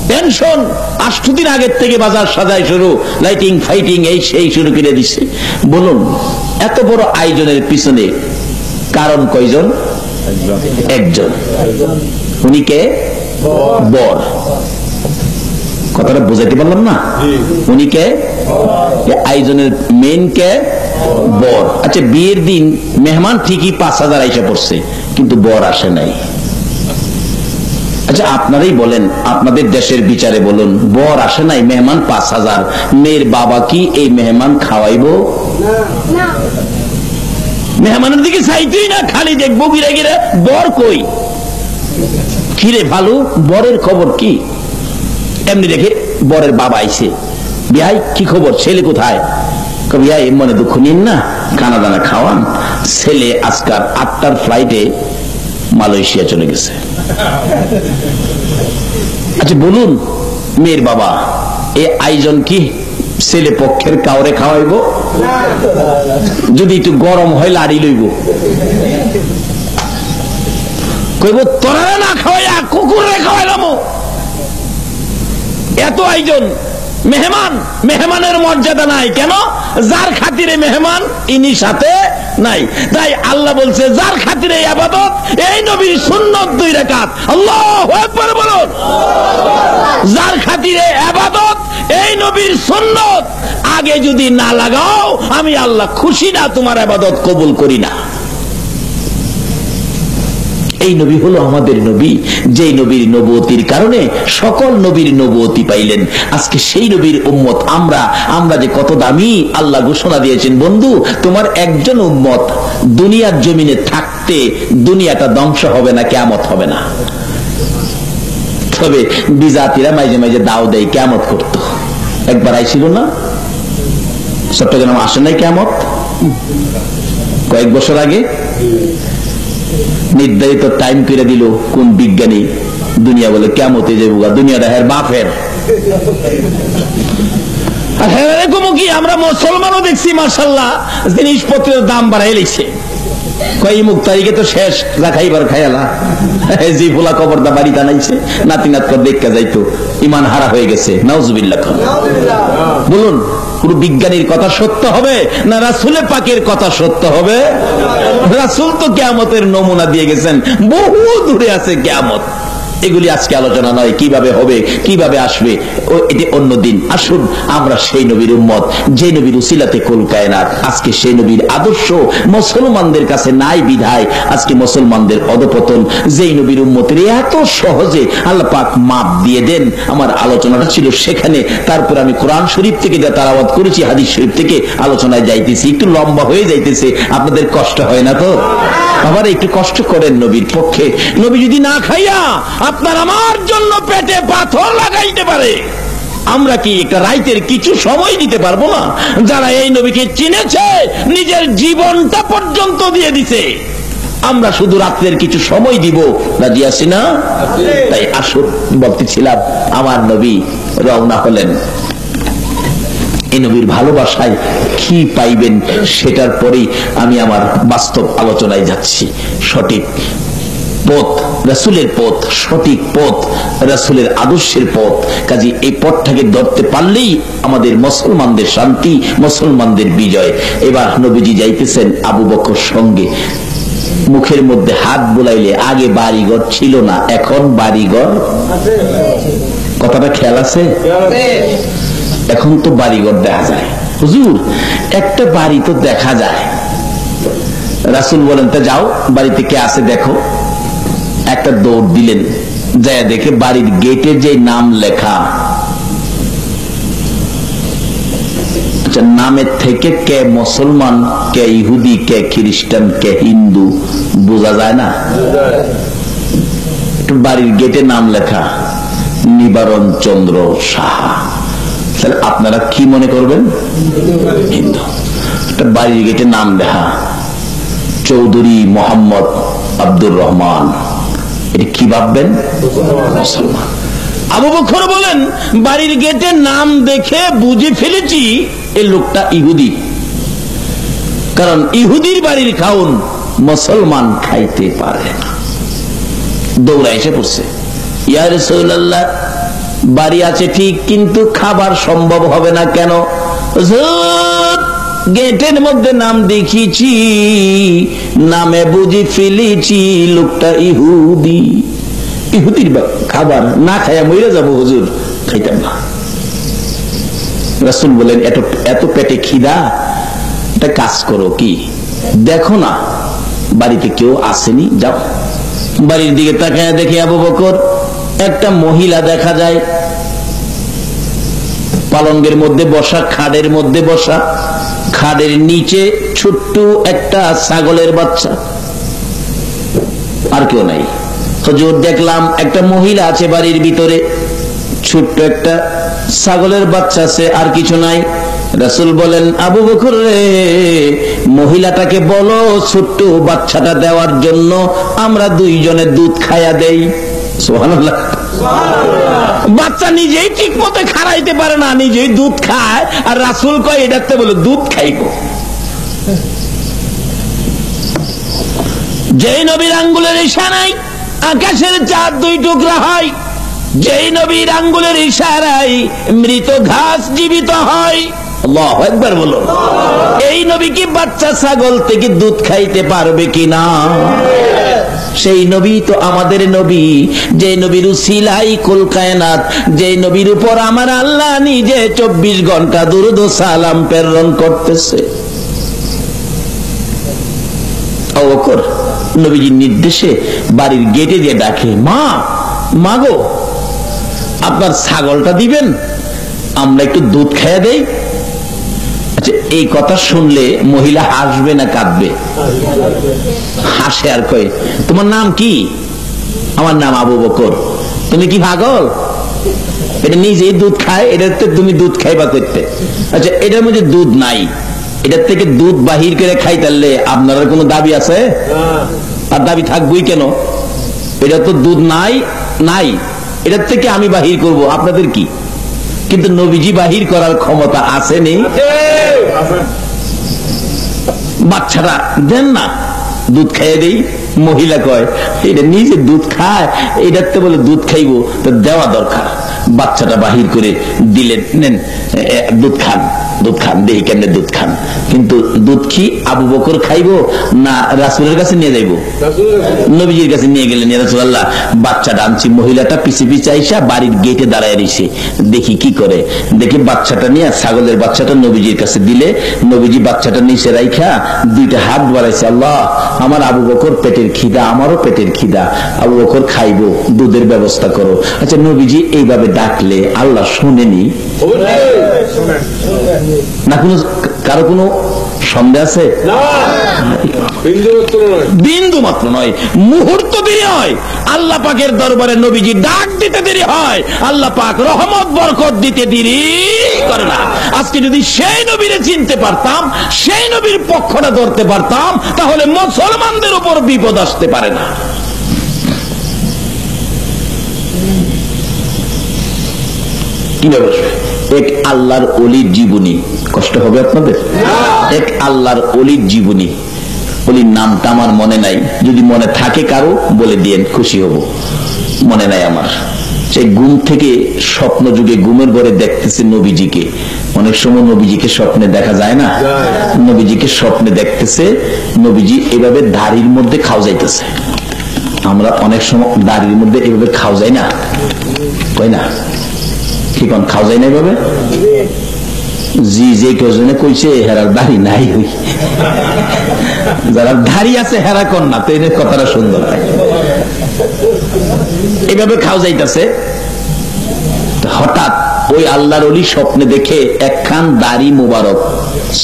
টেনশন। 8 দিন আগের থেকে বাজার সাজায় শুরু, লাইটিং ফাইটিং এই সেই শুরু করে দিচ্ছে। বলুন এত বড় আয়োজনের পিছনে কারণ কয়জন? একজন। উনি কে? বর। কথাটা বুঝাইতে পারলাম না? উনি কে? আয়োজনের মেন কে? বর। আচ্ছা, বিয়ের দিন মেহমান ঠিকই 5000 আইসা পড়ছে, কিন্তু বর আসে নাই। আচ্ছা আপনারাই বলেন, আপনাদের দেশের বিচারে বলুন, বর আসে নাই, মেহমান 5000, মেয়ের বাবা কি এই মেহমান খাওয়াইবো? মেহমানের দিকে চাইতেই না, খালি দেখবো গিরে গিরে বর কই। কিরে ভালো, বরের খবর কি? এমনি দেখে বরের বাবা আইছে, বিয়াই কি খবর, ছেলে কোথায়? বিয়াই মনে দুঃখ নিন না, খানা দানা খাওয়ান, ছেলে আজকাল 8টার ফ্লাইটে মালয়েশিয়া চলে গেছে। আচ্ছা বলুন মেয়ের বাবা, এ আয়োজন কি ছেলে পক্ষের কাউরে খাওয়াইব? যদি একটু গরম হয় লাড়ি লইব, কইব তোরা না খাওয়াইয়া কুকুরে খাওয়াইলাম। এত আয়োজন, মেহমান, মেহমানের মর্যাদা নাই কেন? যার খাতিরে মেহমান ইনি সাথে নাই। তাই আল্লাহ বলছে যার খাতিরে ইবাদত, এই নবীর সুন্নত 2 রাকাত। আল্লাহু আকবার বলুন। যার খাতিরে ইবাদত, এই নবীর সুন্নত আগে যদি না লাগাও, আমি আল্লাহ খুশি না, তোমার ইবাদত কবুল করি না। এই নবী হলো আমাদের নবী, যে নবীর নবুয়তির কারণে সকল নবীর নবুয়তি পাইলেন। আজকে সেই নবীর উম্মত আমরা যে কত দামি। আল্লাহ ঘোষণা দিয়েছেন, বন্ধু তোমার একজন উম্মত দুনিয়ার জমিনে থাকতে দুনিয়াটা ধ্বংস হবে না, কিয়ামত হবে না। তবে বিজাতিরা মাঝে মাঝে দাও দেয়, কিয়ামত করত। একবার আইছিল না চট্টগ্রাম, আসে নাই কিয়ামত? কয়েক বছর আগে নির্ধারিত টাইম করে দিল কোন বিজ্ঞানী, দুনিয়া বলে কিয়ামতে যাবো, দুনিয়াটা হের বাপের। এরকম কি আমরা মুসলমানও দেখছি, মাশাআল্লাহ জিনিসপত্রের দাম বাড়াই লেছে। কই মুখ তারিখে তো শেষ, যা খাইবার খাইলা। জি ফুলা কবরদা বাড়ি টানাইছে, নাতি নাত কর দেখা যাইতো, ইমান হারা হয়ে গেছে। নাউজুবিল্লাহ। বলুন কোন বিজ্ঞানীর কথা সত্য হবে না রাসূলের পাকের কথা সত্য হবে? রাসূল তো কিয়ামতের নমুনা দিয়ে গেছেন, বহু দূরে আছে কিয়ামত। এগুলি আজকে আলোচনা নয়, কিভাবে হবে কিভাবে আসবে এটি অন্যদিন। আসুন আমরা সেই নবীর উম্মত, যে নবীর উসিলাতে কুল কায়নাত। আজকে সেই নবীর আদর্শ মুসলমানদের কাছে নাই বিধায় আজকে মুসলমানদের অধপতন। যেই নবীর উম্মতের এত সহজে আল্লাহ পাক মাপ দিয়ে দেন। আমার আলোচনাটা ছিল সেখানে, তারপর আমি কোরআন শরীফ থেকে যা তালাওয়াত করেছি, হাদিস শরীফ থেকে আলোচনায় যাইতেছি, একটু লম্বা হয়ে যাইতেছে। আপনাদের কষ্ট হয় না তো? আবার একটু কষ্ট করেন নবীর পক্ষে। নবী যদি না খাইয়া আপনার আমার জন্য পেটে পাথর লাগাইতে পারে, আমরা কি একটা রাইতের কিছু সময় দিতে পারবো না? যারা এই নবীকে চিনেছে নিজের জীবনটা পর্যন্ত দিয়ে দিছে, আমরা শুধু রাত্রের কিছু সময় দিব, রাজি আছি না? তাই আসুন, বলতেছিলাম আমার নবী রওনা হলেন। এই নবীর ভালোবাসায় কি পাইবেন সেটার পরেই আমি আমার বাস্তব আলোচনায় যাচ্ছি। সঠিক পথ, রাসূলের পথ, সঠিক পথ, রাসূলের আদর্শের পথ। কাজে এই পথটাকে ধরতে পারলেই আমাদের মুসলমানদের শান্তি, মুসলমানদের বিজয়। এবার নবীজি যাইতেছেন আবু বকর সঙ্গে, মুখের মধ্যে হাত বুলাইলে, আগে বাড়িঘর ছিল না, এখন বাড়িঘর। কথাটা খেয়াল আছে? এখন তো বাড়িঘর দেখা যায়। হুজুর, একটা বাড়ি তো দেখা যায়। রাসূল বলেন, তা যাও বাড়িতে কে আছে দেখো। একটা দৌড় দিলেন, যায় দেখে বাড়ির গেটে যে নাম লেখা, নামের থেকে কে মুসলমান, কে ইহুদি, কে খ্রিস্টান, কে হিন্দু বোঝা যায় না? বাড়ির গেটে নাম লেখা নিবারণ চন্দ্র সাহা। তাহলে আপনারা কি মনে করবেন? হিন্দু। বাড়ির গেটে নাম লেখা চৌধুরী মোহাম্মদ আব্দুর রহমান, এটা কি ভাববেন? মুসলমান। আবু বকর বলেন, বাড়ির গেটে নাম দেখে বুঝে ফেলেছি এই লোকটা ইহুদি, কারণ ইহুদির বাড়ির খাউন মুসলমান খাইতে পারে না। দৌড়া এসে পড়ছে, ইয়া রাসূলুল্লাহ, বাড়ি আছে ঠিক, কিন্তু খাবার সম্ভব হবে না। কেন? গেটের মধ্যে নাম দেখিয়েছি, নামে বুঝে ফেলেছি লোকটা ইহুদি। ইহুদির খাবার না খাইয়া মরে যাবো হুজুর, খাইতাম না। রাসূল বলেন, এত পেটে খিদা, একটা কাজ করো, কি দেখো না বাড়িতে কেউ আসেনি, যাও। বাড়ির দিকে তাকায় দেখে আবু বকর, একটা মহিলা দেখা যায়, পালঙ্গের মধ্যে বসা, খাটের মধ্যে বসা, খাটের নিচে ছোট্ট একটা ছাগলের বাচ্চা, আর কেউ নাই। হুজুর, দেখলাম একটা মহিলা আছে বাড়ির ভিতরে, ছোট্ট একটা ছাগলের বাচ্চা আছে, আর কিছু নাই। রাসূল বলেন, আবু বকর রে, মহিলাটাকে বলো ছোট্ট বাচ্চাটা দেওয়ার জন্য, আমরা দুইজনে দুধ খাইয়া দেই। সুবহানাল্লাহ। বাচ্চা নিজেই ঠিক মতো খাড়াইতে পারে না, নিজেই দুধ খায়, আর রাসূল কয় এটাতে বলে দুধ খাইব। যেই নবীর আঙ্গুলের ইশারায় আকাশের চাঁদ দুই টুকরা হয়, যেই নবীর আঙ্গুলের ইশারায় মৃত ঘাস জীবিত হয়। আল্লাহু আকবার বলো। এই নবী কি বাচ্চা ছাগল থেকে দুধ খাইতে পারবে কিনা? সেই নবী তো আমাদের নবী, যে নবীর উসিলাই কুল কায়নাত, যে নবীর উপর আমার আল্লাহ নিজে 24 ঘন্টা দুরূদ ও সালাম প্রেরণ করতেছে। আবু বকর নবীজির নির্দেশে বাড়ির গেটে দিয়ে ডাকে, মা, মাগো, আপনার ছাগলটা দিবেন, আমরা একটু দুধ খাইয়া দেই। আচ্ছা, এই কথা শুনলে মহিলা হাসবে না কাঁদবে? হাসে আর কয়, তোমার নাম কি? আমার নাম আবু বকর। তুমি কি পাগল? এটা নিজেই দুধ খায়, এটাতে তুমি দুধ খাইবা করতে? আচ্ছা, এটার মধ্যে দুধ নাই, এটার থেকে দুধ বাহির করে খাইতালে আপনার কোনো দাবি আছে? আর দাবি থাকবই কেন? এটা তো দুধ নাই, নাই, এটার থেকে আমি বাহির করব, আপনাদের কি? কিন্তু নবীজি বাহির করার ক্ষমতা আছে নেই? বাচ্চাটা দেন না, দুধ খাইয়ে দেই। মহিলা কয়, এটা নিজে দুধ খায়, এটার তো বলে দুধ খাইবো, তো দেওয়া দরকার। বাচ্চাটা বাহির করে দিলেন, নেন দুধ খান, দুধ খান, দেখি কেমনে দুধ খান। কিন্তু দুধ কি আবু বকর খাইবো না রাসূলের কাছে নিয়ে যাইবো? নবীজির কাছে নিয়ে গেলেন। ইয়া রাসূলুল্লাহ, বাচ্চাটা আনছি। মহিলাটা পিছে পিছে আইসা বাড়ির গেটে দাঁড়ায় রইছে, দেখি কি করে। দেখি বাচ্চাটা নিয়ে, ছাগলের বাচ্চাটা নবীজির কাছে দিলে, নবীজি বাচ্চাটা নিচে রাইখা দুইটা হাত বাড়াইছে, আল্লাহ, আমার আবু বকর পেটের খিদা, আমারও পেটের খিদা, আবু বকর খাইবো, দুধের ব্যবস্থা করো। আচ্ছা, নবীজি এইভাবে ডাকলে আল্লাহ শুনেনি না? কারো কোনো সন্দেহ আছে? বিন্দু মাত্র নয়, মুহূর্ত দেরি হয়। আল্লাহ পাকের দরবারে নবীজি ডাক দিতে দেরি হয়, আল্লাহ পাক রহমত বরকত দিতে দেরি করে না। আজকে যদি সেই নবীরে চিনতে পারতাম, সেই নবীর পক্ষটা ধরতে পারতাম, তাহলে মুসলমানদের উপর বিপদ আসতে পারে না। কিভাবে এক আল্লাহর ওলির জীবনী, কষ্ট হবে আপনাদের? এক আল্লাহর ওলির জীবনী, অলির নামটা আমার মনে নাই, যদি মনে থাকে কারো বলে দিয়েন, খুশি হব। মনে নাই আমার। সেই ঘুম থেকে স্বপ্ন যুগে ঘুমের ঘরে দেখতেছে নবীজিকে। অনেক সময় নবীজিকে স্বপ্নে দেখা যায় না, নবীজিকে স্বপ্নে দেখতেছে, নবীজি এভাবে দাড়ির মধ্যে খাও যাইতেছে। আমরা অনেক সময় দাড়ির মধ্যে এভাবে খাও যাই না, কই না? ঠিক খাও যায় না এভাবে। জি যে কেজনে কইছে হেরার দাড়ি নাই, হই যারা দাড়ি আছে হেরা কর না তো, এর কথাটা সুন্দর। এভাবে খাও যাইতেছে, হঠাৎ ওই আল্লাহর ওলি স্বপ্নে দেখে একখান দাড়ি মোবারক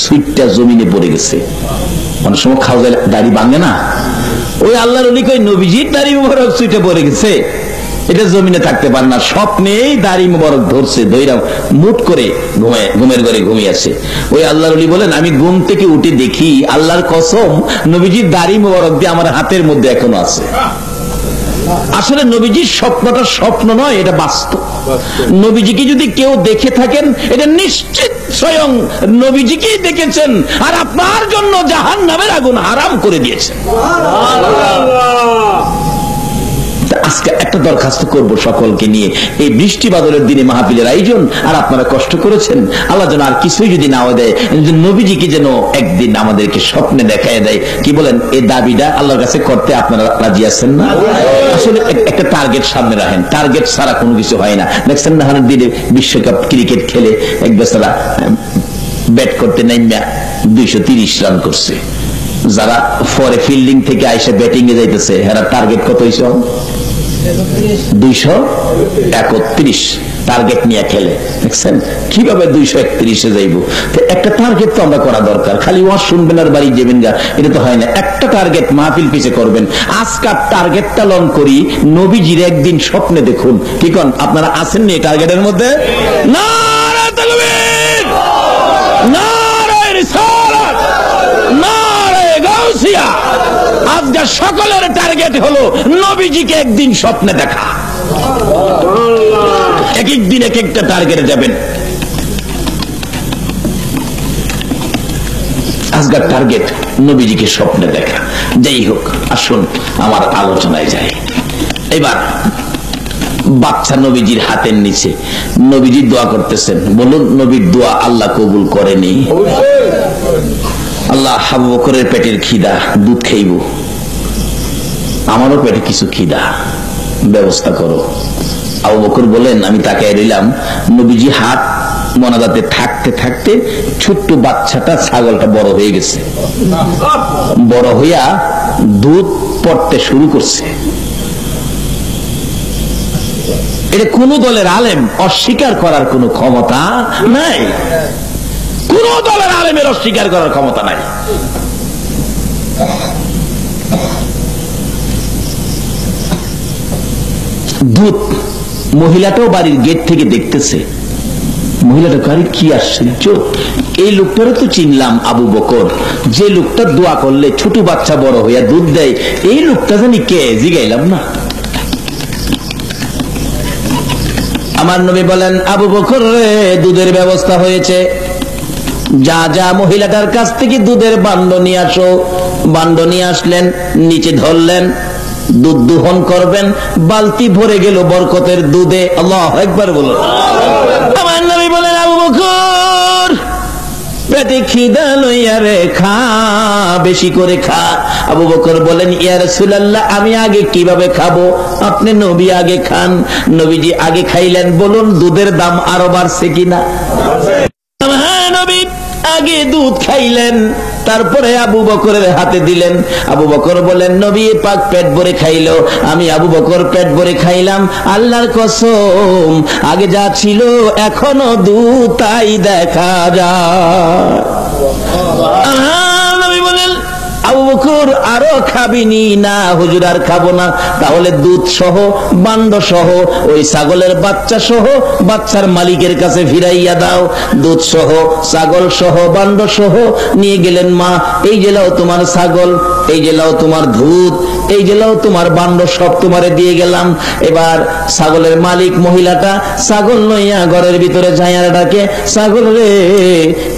সুইটটা জমিনে পড়ে গেছে। অনেক সময় খাও যায় দাড়ি ভাঙে না, ওই আল্লাহর ওলি কই নবীজির দাড়ি মোবারক সুইটে পড়ে গেছে, এটা জমিনে থাকতে পারে না। স্বপ্নেই দাড়ি মোবারক ধরছে, ধইরা মুট করে ঘুমের ঘরে ঘুমিয়ে আছে। ওই আল্লাহর ওলি বলেন আমি ঘুম থেকে উঠে দেখি আল্লাহর কসম নবীজির দাড়ি মোবারক দিয়ে আমার হাতের মধ্যে এখনো আছে। আসলে নবীজির স্বপ্নটা স্বপ্ন নয়, এটা বাস্তব। নবীজিকে যদি কেউ দেখে থাকেন এটা নিশ্চিত স্বয়ং নবীজিকেই দেখেছেন, আর আপনার জন্য জাহান্নামের আগুন হারাম করে দিয়েছেন। আজকে একটা দরখাস্ত করব সকলকে নিয়ে, এই বৃষ্টি বাদলের দিনে মাহফিলের আয়োজন, আর আপনারা কষ্ট করেছেন, আল্লাহ যেন আর কিছুই যদি না দেয়, নবীজিকে যেন একদিন আমাদেরকে স্বপ্নে দেখায় দেয়। কি বলেন? এই দাবিটা আল্লাহর কাছে করতে আপনারা রাজি আছেন না? আসলে একটা টার্গেট সামনে রাখেন, টার্গেট ছাড়া কোনো কিছু হয় না। দেখছেন না হানের দিনে বিশ্বকাপ ক্রিকেট খেলে এক বেচারা ব্যাট করতে নাইমা 230 রান করছে, যারা পরে ফিল্ডিং থেকে আইসে ব্যাটিং এ যাইতেছে এরা টার্গেট কত হইছে? 231 টার্গেট নিয়ে খেলে। দেখছেন কিভাবে 231-এ যাইব? একটা টার্গেট তো আমরা করা দরকার। খালি ওয়াজ শুনবেন আর বাড়ি যাবেন গা, এটা তো হয় না। একটা টার্গেট মাহফিল পিছে করবেন। আজকাল টার্গেটটা লন করি, নবীজির একদিন স্বপ্নে দেখুন। কি কোন আপনারা আছেন নি টার্গেটের মধ্যে? নারে তাকবীর, নারে রিসালাত, নারে গাউসিয়া। আজকে সকলের টার্গেট হলো নবীজিকে একদিন স্বপ্নে দেখা। এক এক দিন এক একটা টার্গেটে যাবেন। আজকের টার্গেট নবীজিকে স্বপ্নে দেখা। যাই হোক, আসুন আমার আলোচনায় যাই। এবার বাচ্চা নবীজির হাতের নিচে, নবীজি দোয়া করতেছেন। বলুন নবীর দোয়া আল্লাহ কবুল করেনি? আল্লাহ আবু বকরের পেটের খিদা, দুধ খাইব, আমারও পেটে কিছু খিদা, ব্যবস্থা করো। আবু বকর বলেন আমি তাকায় রইলাম। নবীজি হাত মোনাজাতে থাকতে থাকতে ছোট্ট বাচ্চাটা, ছাগলটা বড় হয়ে গেছে, বড় হইয়া দুধ পড়তে শুরু করছে। এটা কোন দলের আলেম অস্বীকার করার কোন ক্ষমতা নাই, কোন দলের আলেমের অস্বীকার করার ক্ষমতা নাই। দুধ, মহিলাটাও বাড়ির গেট থেকে দেখতেছে। মহিলাটা কারি কি আশ্চর্য, এই লোকটারও তো চিনলাম আবু বকর, যে লোকটা দোয়া করলে ছোট বাচ্চা বড় হইয়া দুধ দেয়, এই লোকটা জানি কে, জিগাইলাম না। আমার নবী বলেন আবু বকর রে, দুধের ব্যবস্থা হয়েছে, যা যা মহিলাটার কাছ থেকে দুধের বান্ড নিয়ে আসো। বান্ড নিয়ে আসলেন, নিচে ধরলেন, দুধ দোহন করবেন। বালতি ভরে গেল বরকতের দুধে। আল্লাহু আকবার বলুন। আমার নবী বলেন আবু বকর পেটে খিদা লইয়া রে, খা, বেশি করে খা। আবু বকর বলেন ইয়া রাসূলুল্লাহ আমি আগে কিভাবে খাবো? আপনি নবী আগে খান। নবীজি আগে খাইলেন। বলুন দুধের দাম আরো বাড়ছে কিনা? হ্যাঁ, নবী আগে দুধ খাইলেন, তারপরে আবু বকরের হাতে দিলেন। আবু বকর বলেন নবী পাক পেট ভরে খাইলো, আমি আবু বকর পেট ভরে খাইলাম। আল্লাহর কসম আগে যা ছিল এখনো দুধ তাই দেখা যায়। নবী বলেন আবু বকর আরো খাবিনি? না হুজুর আর খাবো না। তাহলে দুধ সহ বান্ড সহ ওই ছাগলের বাচ্চা সহ বাচ্চার মালিকের কাছে ফিরাইয়া দাও। দুধ সহ ছাগল সহ বান্ড সহ নিয়ে গেলেন। মা এই জেলাও তোমার ছাগল, এই জেলাও তোমার দুধ, এই জেলাও তোমার বান্ড, সব তোমারে দিয়ে গেলাম। এবার ছাগলের মালিক মহিলাটা ছাগল লইয়া ঘরের ভিতরে যাইয়া ডাকে, ছাগল রে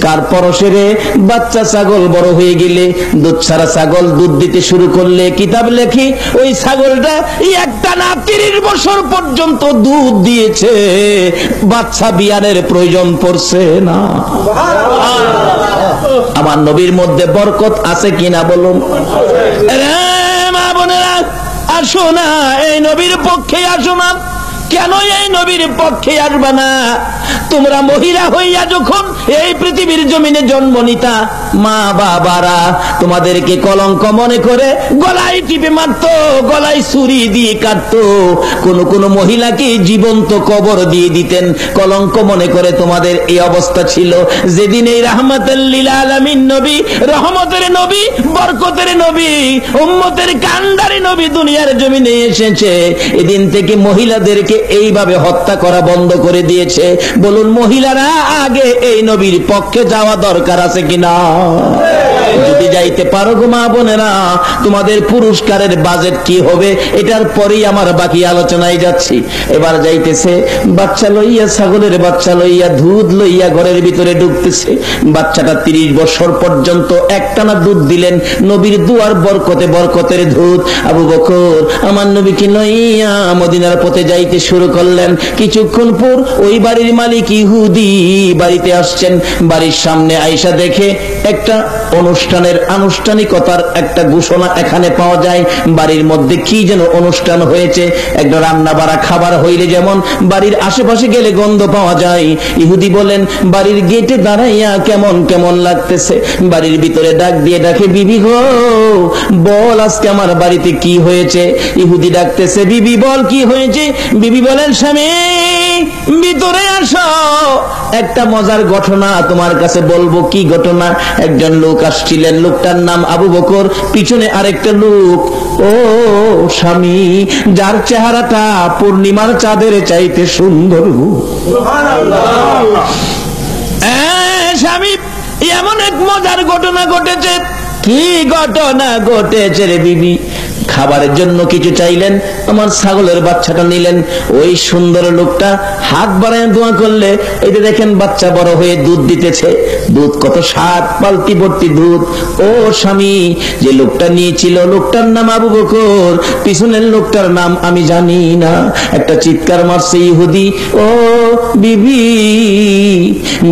কার পরশে রে? বাচ্চা ছাগল বড় হয়ে গেলে দুধ ছাড়া ছাগল দুধ দিতে শুরু করলে, কিতাব লেখি ওই ছাগলটা একটা না 30 বছর পর্যন্ত দুধ দিয়েছে, বাচ্চা বিয়ানের প্রয়োজন পড়ছে না। আমার নবীর মধ্যে বরকত আছে কিনা বলুন? মা বোনেরা, আসো না এই নবীর পক্ষে আসো না। কেন এই নবীর পক্ষে আসবে না? তোমরা মহিলা হইয়া যখন এই পৃথিবীর জমিনে জন্ম নিতা, মা বাবারা তোমাদেরকে কলঙ্ক মনে করে গলায় টিপে মারতো, গলায় ছুরি দিয়ে কাটতো। কোন কোন মহিলাকে জীবন্ত কবর দিয়ে দিতেন, কলঙ্ক মনে করে তোমাদের এই অবস্থা ছিল। যেদিন এই রাহমাতুল লিল আলামিন নবী, রহমতের নবী, বরকতের নবী, উম্মতের কান্ডারি নবী দুনিয়ার জমিনে এসেছে, এদিন থেকে মহিলাদেরকে এইভাবে হত্যা করা বন্ধ করে দিয়েছে। বলুন মহিলারা আগে এই নবীর পক্ষে যাওয়া দরকার আছে কিনা? যদি যাইতে পারো গো মা বোনেরা, তোমাদের পুরস্কারের বাজেট কি হবে এটার পরেই আমার বাকি আলোচনায় যাচ্ছি। এবার যাইতেছে বাচ্চা লইয়া, ছাগলের বাচ্চা লইয়া, দুধ লইয়া ঘরের ভিতরে ঢুকতেছে। বাচ্চাটা 30 বছর পর্যন্ত একটানা দুধ দিলেন, নবীর দুয়ার বরকতে, বরকতের দুধ। আবু বকর আমার নবীকে লইয়া মদিনার পথে যাইতে শুরু করলেন। কিছুক্ষণ পর ওই বাড়ির মালিক ইহুদি বাড়িতে আসছেন। বাড়ির সামনে আয়েশা দেখে একটা অনুষ্ঠানের আনুষ্ঠানিকতার একটা ঘোষণা এখানে পাওয়া যায়। বাড়ির মধ্যে কি যেন অনুষ্ঠান হয়েছে, একটা রান্না বাড়া খাবার হইলে যেমন বাড়ির আশেপাশে গেলে গন্ধ পাওয়া যায়। ইহুদি বলেন বাড়ির গেটে দাঁড়াইয়া কেমন কেমন লাগতেছে। বাড়ির ভিতরে ডাক দিয়ে ডাকে, বিবি গো বল আজকে আমার বাড়িতে কি হয়েছে? ইহুদি ডাকতেছে, বিবি বল কি হয়েছে? বিবি বলেন স্বামী ভিতরে আসো, একটা মজার ঘটনা তোমার কাছে বলবো। কি ঘটনা? একজন লোক আসছিলেন, লোকটার নাম আবু বকর, পিছনে আরেকটা লোক। ও স্বামী, যার চেহারাটা পূর্ণিমার চাঁদের চাইতে সুন্দর। স্বামী এমন এক মজার ঘটনা ঘটেছে। কি ঘটনা ঘটেছে রে বিবি? খাবারের জন্য কিছু চাইলেন, আমার ছাগলের বাচ্চাটা নিলেন। ওই সুন্দর লোকটা হাত বাড়ায় দোয়া করলে, এই যে দেখেন বাচ্চা বড় হয়ে দুধ দিতেছে। দুধ কত স্বাদ, পাল্টি ভর্তি দুধ। ও স্বামী, যে লোকটা নিয়েছিল লোকটার নাম আবু বকর, পিছনের লোকটার নাম আমি জানি না। একটা চিৎকার মারছে ইহুদি, ও বিবি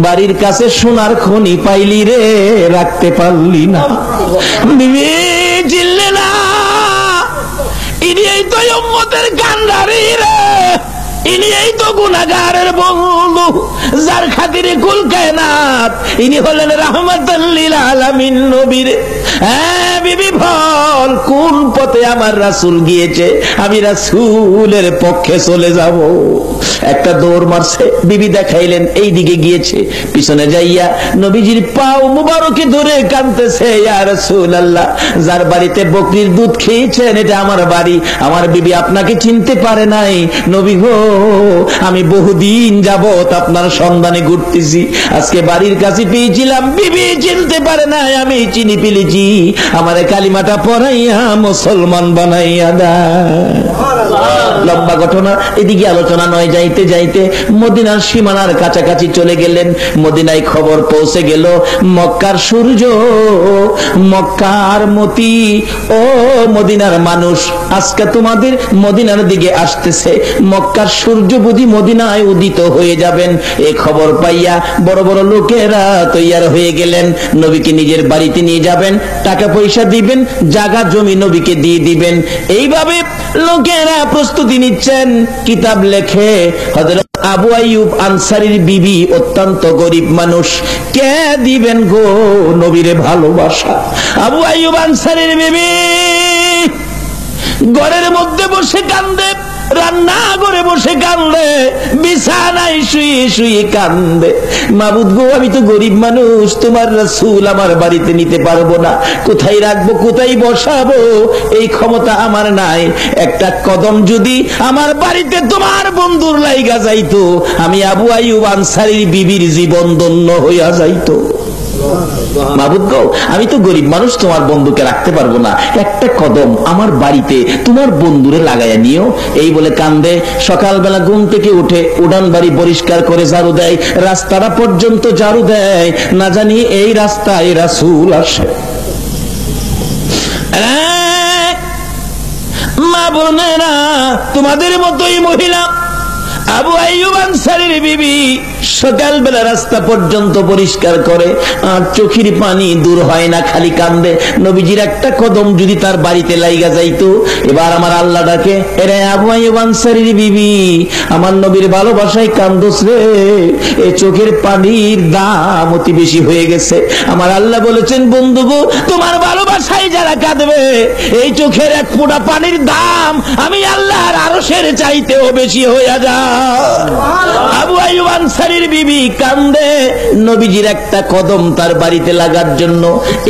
বাড়ির কাছে সোনার খনি পাইলি রে, রাখতে পারলি না। বিবি চিল্লে না, ইনি এই তো উম্মতের কান্ডারি রে, ইনি এই তো গুনাহগারের বন্ধু, যার খাতিরে কুল কায়নাত, ইনি হলেন রাহমাতুল লিল আলামিন নবী রে। হ্যাঁ বিবি বল কোন পথে আমার রাসূল গিয়েছে, আমি রাসূলের পক্ষে চলে যাব। একটা দৌড় মারছে, বিবি দেখাইলেন এই দিকে গিয়েছে। পিছনে যাইয়া নবীজির পাও মুবারকে ধরে কাঁদতেছে, ইয়া রাসূলুল্লাহ যার বাড়িতে বকরির দুধ খেয়েছেন এটা আমার বাড়ি, আমার বিবি আপনাকে চিনতে পারে নাই। নবী গো আমি বহুদিন যাবত আপনার সন্ধানে ঘুরতেছি, আজকে বাড়ির কাছে পেয়েছিলাম, বিবি চিনতে পারে নাই, আমি চিনি ফেলেছি, আমার কালিমাটা পড়াইয়া মুসলমান বানাইয়া দেয়। লম্বা ঘটনা, এদিকে আলোচনা নয়। যাইতে যাইতে মদিনার সীমানার কাছাকাছি চলে গেলেন। মদিনায় খবর পৌঁছে গেল, মক্কার সূর্য, মক্কার মতি, ও মদিনার মানুষ আজকে তোমাদের মদিনার দিকে আসতেছে, মক্কার সূর্য বুঝি মদিনায় উদিত হয়ে যাবেন। এই খবর পাইয়া বড় বড় লোকেরা তৈয়ার হয়ে গেলেন, নবীকে নিজের বাড়িতে নিয়ে যাবেন, টাকা পয়সা দিবেন, জায়গা জমি নবীকে দিয়ে দিবেন। এইভাবে লোকেরা প্রস্তুতি নিচ্ছেন। কিতাব লেখে হযরত আবু আইয়ুব আনসারীর বিবি অত্যন্ত গরিব মানুষ, কে দিবেন গো নবীরে ভালোবাসা? আবু আইয়ুব আনসারীর বিবি ঘরের মধ্যে বসে কান্দে, রান্না করে বসে কান্দে, বিছানায় শুয়ে শুয়ে কান্দে। মাবুদ গো আমি তো গরিব মানুষ, তোমার রাসূল আমার বাড়িতে নিতে পারবো না, কোথায় রাখবো, কোথায় বসাবো এই ক্ষমতা আমার নাই। একটা কদম যদি আমার বাড়িতে তোমার বন্ধুর লাইগা যাইতো, আমি আবু আইয়ুব আনসারীর বিবির জীবন ধন্য হইয়া যাইতো। মাবুদ গো আমি তো গরিব মানুষ, তোমার বন্ধুকে রাখতে পারবো না, একটা কদম আমার বাড়িতে তোমার বন্ধুরে লাগাইয়া নিও। এই বলে কান্দে। সকালবেলা ঘুম থেকে উঠে উঠান বাড়ি পরিষ্কার করে ঝাড়ু দেয়, রাস্তাটা পর্যন্ত ঝাড়ু দেয়, না জানি এই রাস্তায় রাসূল আসে। মা বোনেরা, তোমাদের মতোই মহিলা আবু আইয়ুব আনসারীর বিবি সকালবেলা রাস্তা পর্যন্ত পরিষ্কার করে, আর চোখের পানি দূর হয় না, খালি কান্দে। নবীজির একটা কদম যদি তার বাড়িতে লাইগা যাইতো। এবার আমার আল্লাহ ডাকে, এরে আবু আইয়ুব আনসারীর বিবি, আমার নবীর ভালোবাসায় কান্দোস রে, এই চোখের পানির দাম অতি বেশি হয়ে গেছে। আমার আল্লাহ বলেছেন, বন্ধু গো, তোমার ভালোবাসায় যারা কাঁদবে, এই চোখের এক ফোঁটা পানির দাম আমি আল্লাহর আরশের চাইতেও বেশি হয়ে যায়। আবু আইয়ুব আনসারীর বিবি কান্দে, নবীজির একটা কদম তার বাড়িতে লাগার জন্য।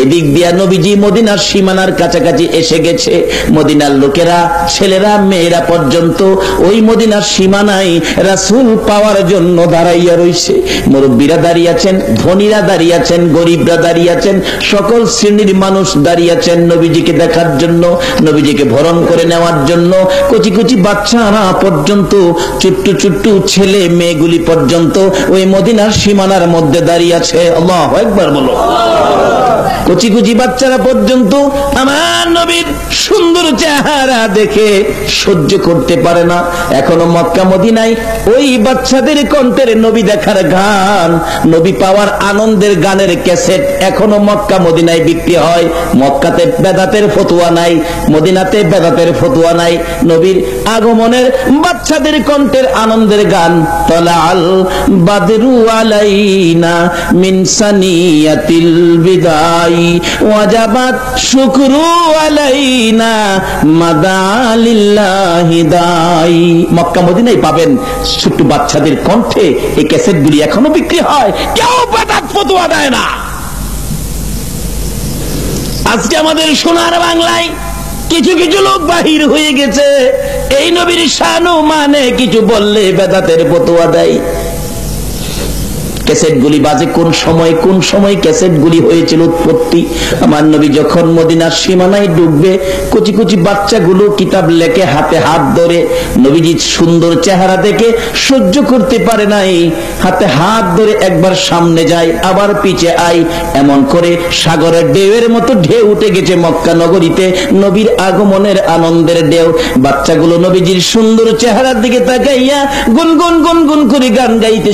এদিক দিয়া নবীজি মদিনার সীমানার কাছাকাছি এসে গেছে। মদিনার লোকেরা, ছেলেরা, মেয়েরা পর্যন্ত ওই মদিনার সীমানায় রাসূল পাওয়ার জন্য দাঁড়াইয়া রইছে। মুরব্বীরা দাঁড়িয়ে আছেন, ধনীরা দাঁড়িয়ে আছেন, গরিবরা দাঁড়িয়ে আছেন, সকল শ্রেণীর মানুষ দাঁড়িয়ে আছেন নবীজিকে দেখার জন্য, নবীজিকে বরণ করে নেওয়ার জন্য। কচি কচি বাচ্চারা পর্যন্ত, ছোট্ট ছোট্ট ছেলে মেয়েগুলি পর্যন্ত ওই মদিনার সীমানার মধ্যে দাঁড়িয়ে আছে। আল্লাহু আকবার বলো। কচি কচি বাচ্চারা পর্যন্ত আমার নবীর সুন্দর চেহারা দেখে সহ্য করতে পারে না। এখনো মক্কা মদিনায় ওই বাচ্চাদের কণ্ঠের নবী দেখার গান, নবী পাওয়ার আনন্দের গানের ক্যাসেট এখনো মক্কা মদিনায় বিক্রি হয়। মক্কাতে বেদাতের ফতোয়া নাই, মদিনাতে বেদাতের ফতোয়া নাই। নবীর আগমনের বাচ্চাদের কণ্ঠের আনন্দের গান, তালাল বাদরু আলাইনা মিন সানিয়াতিল বিদাই ওয়াজাবাত শুকরু আলাইনা মাদালিল্লাহি দাই। মক্কা মদিনায় পাবেন ছোট্ট বাচ্চাদের কণ্ঠে এই ক্যাসেটগুলি এখনো বিক্রি হয়। কেউ বেদাত ফতোয়া দেয় না। আজকে আমাদের সোনার বাংলায় কিছু কিছু লোক বাহির হয়ে গেছে, এই নবীর শান ও মানে কিছু বললে বেদাতের ফতোয়া দেয়। ক্যাসেটগুলি বাজে কোন সময় ক্যাসেটগুলি হয়েছিল উৎপত্তি। আমার নবী যখন মদিনার সীমানায় ঢুকবে, কুচি কুচি বাচ্চাগুলো কিতাব লেখে হাতে হাত ধরে, নবীজির সুন্দর চেহারা দেখে সহ্য করতে পারে নাই, হাতে হাত ধরে একবার সামনে যায়, আবার পিছে আয়, এমন করে সাগরের ঢেউয়ের মতো ঢেউ উঠে গেছে মক্কা নগরীতে, নবীর আগমনের আনন্দের ঢেউ। বাচ্চাগুলো নবীজির সুন্দর চেহারার দিকে তাকাইয়া গুনগুন গুনগুন করে গান গাইতে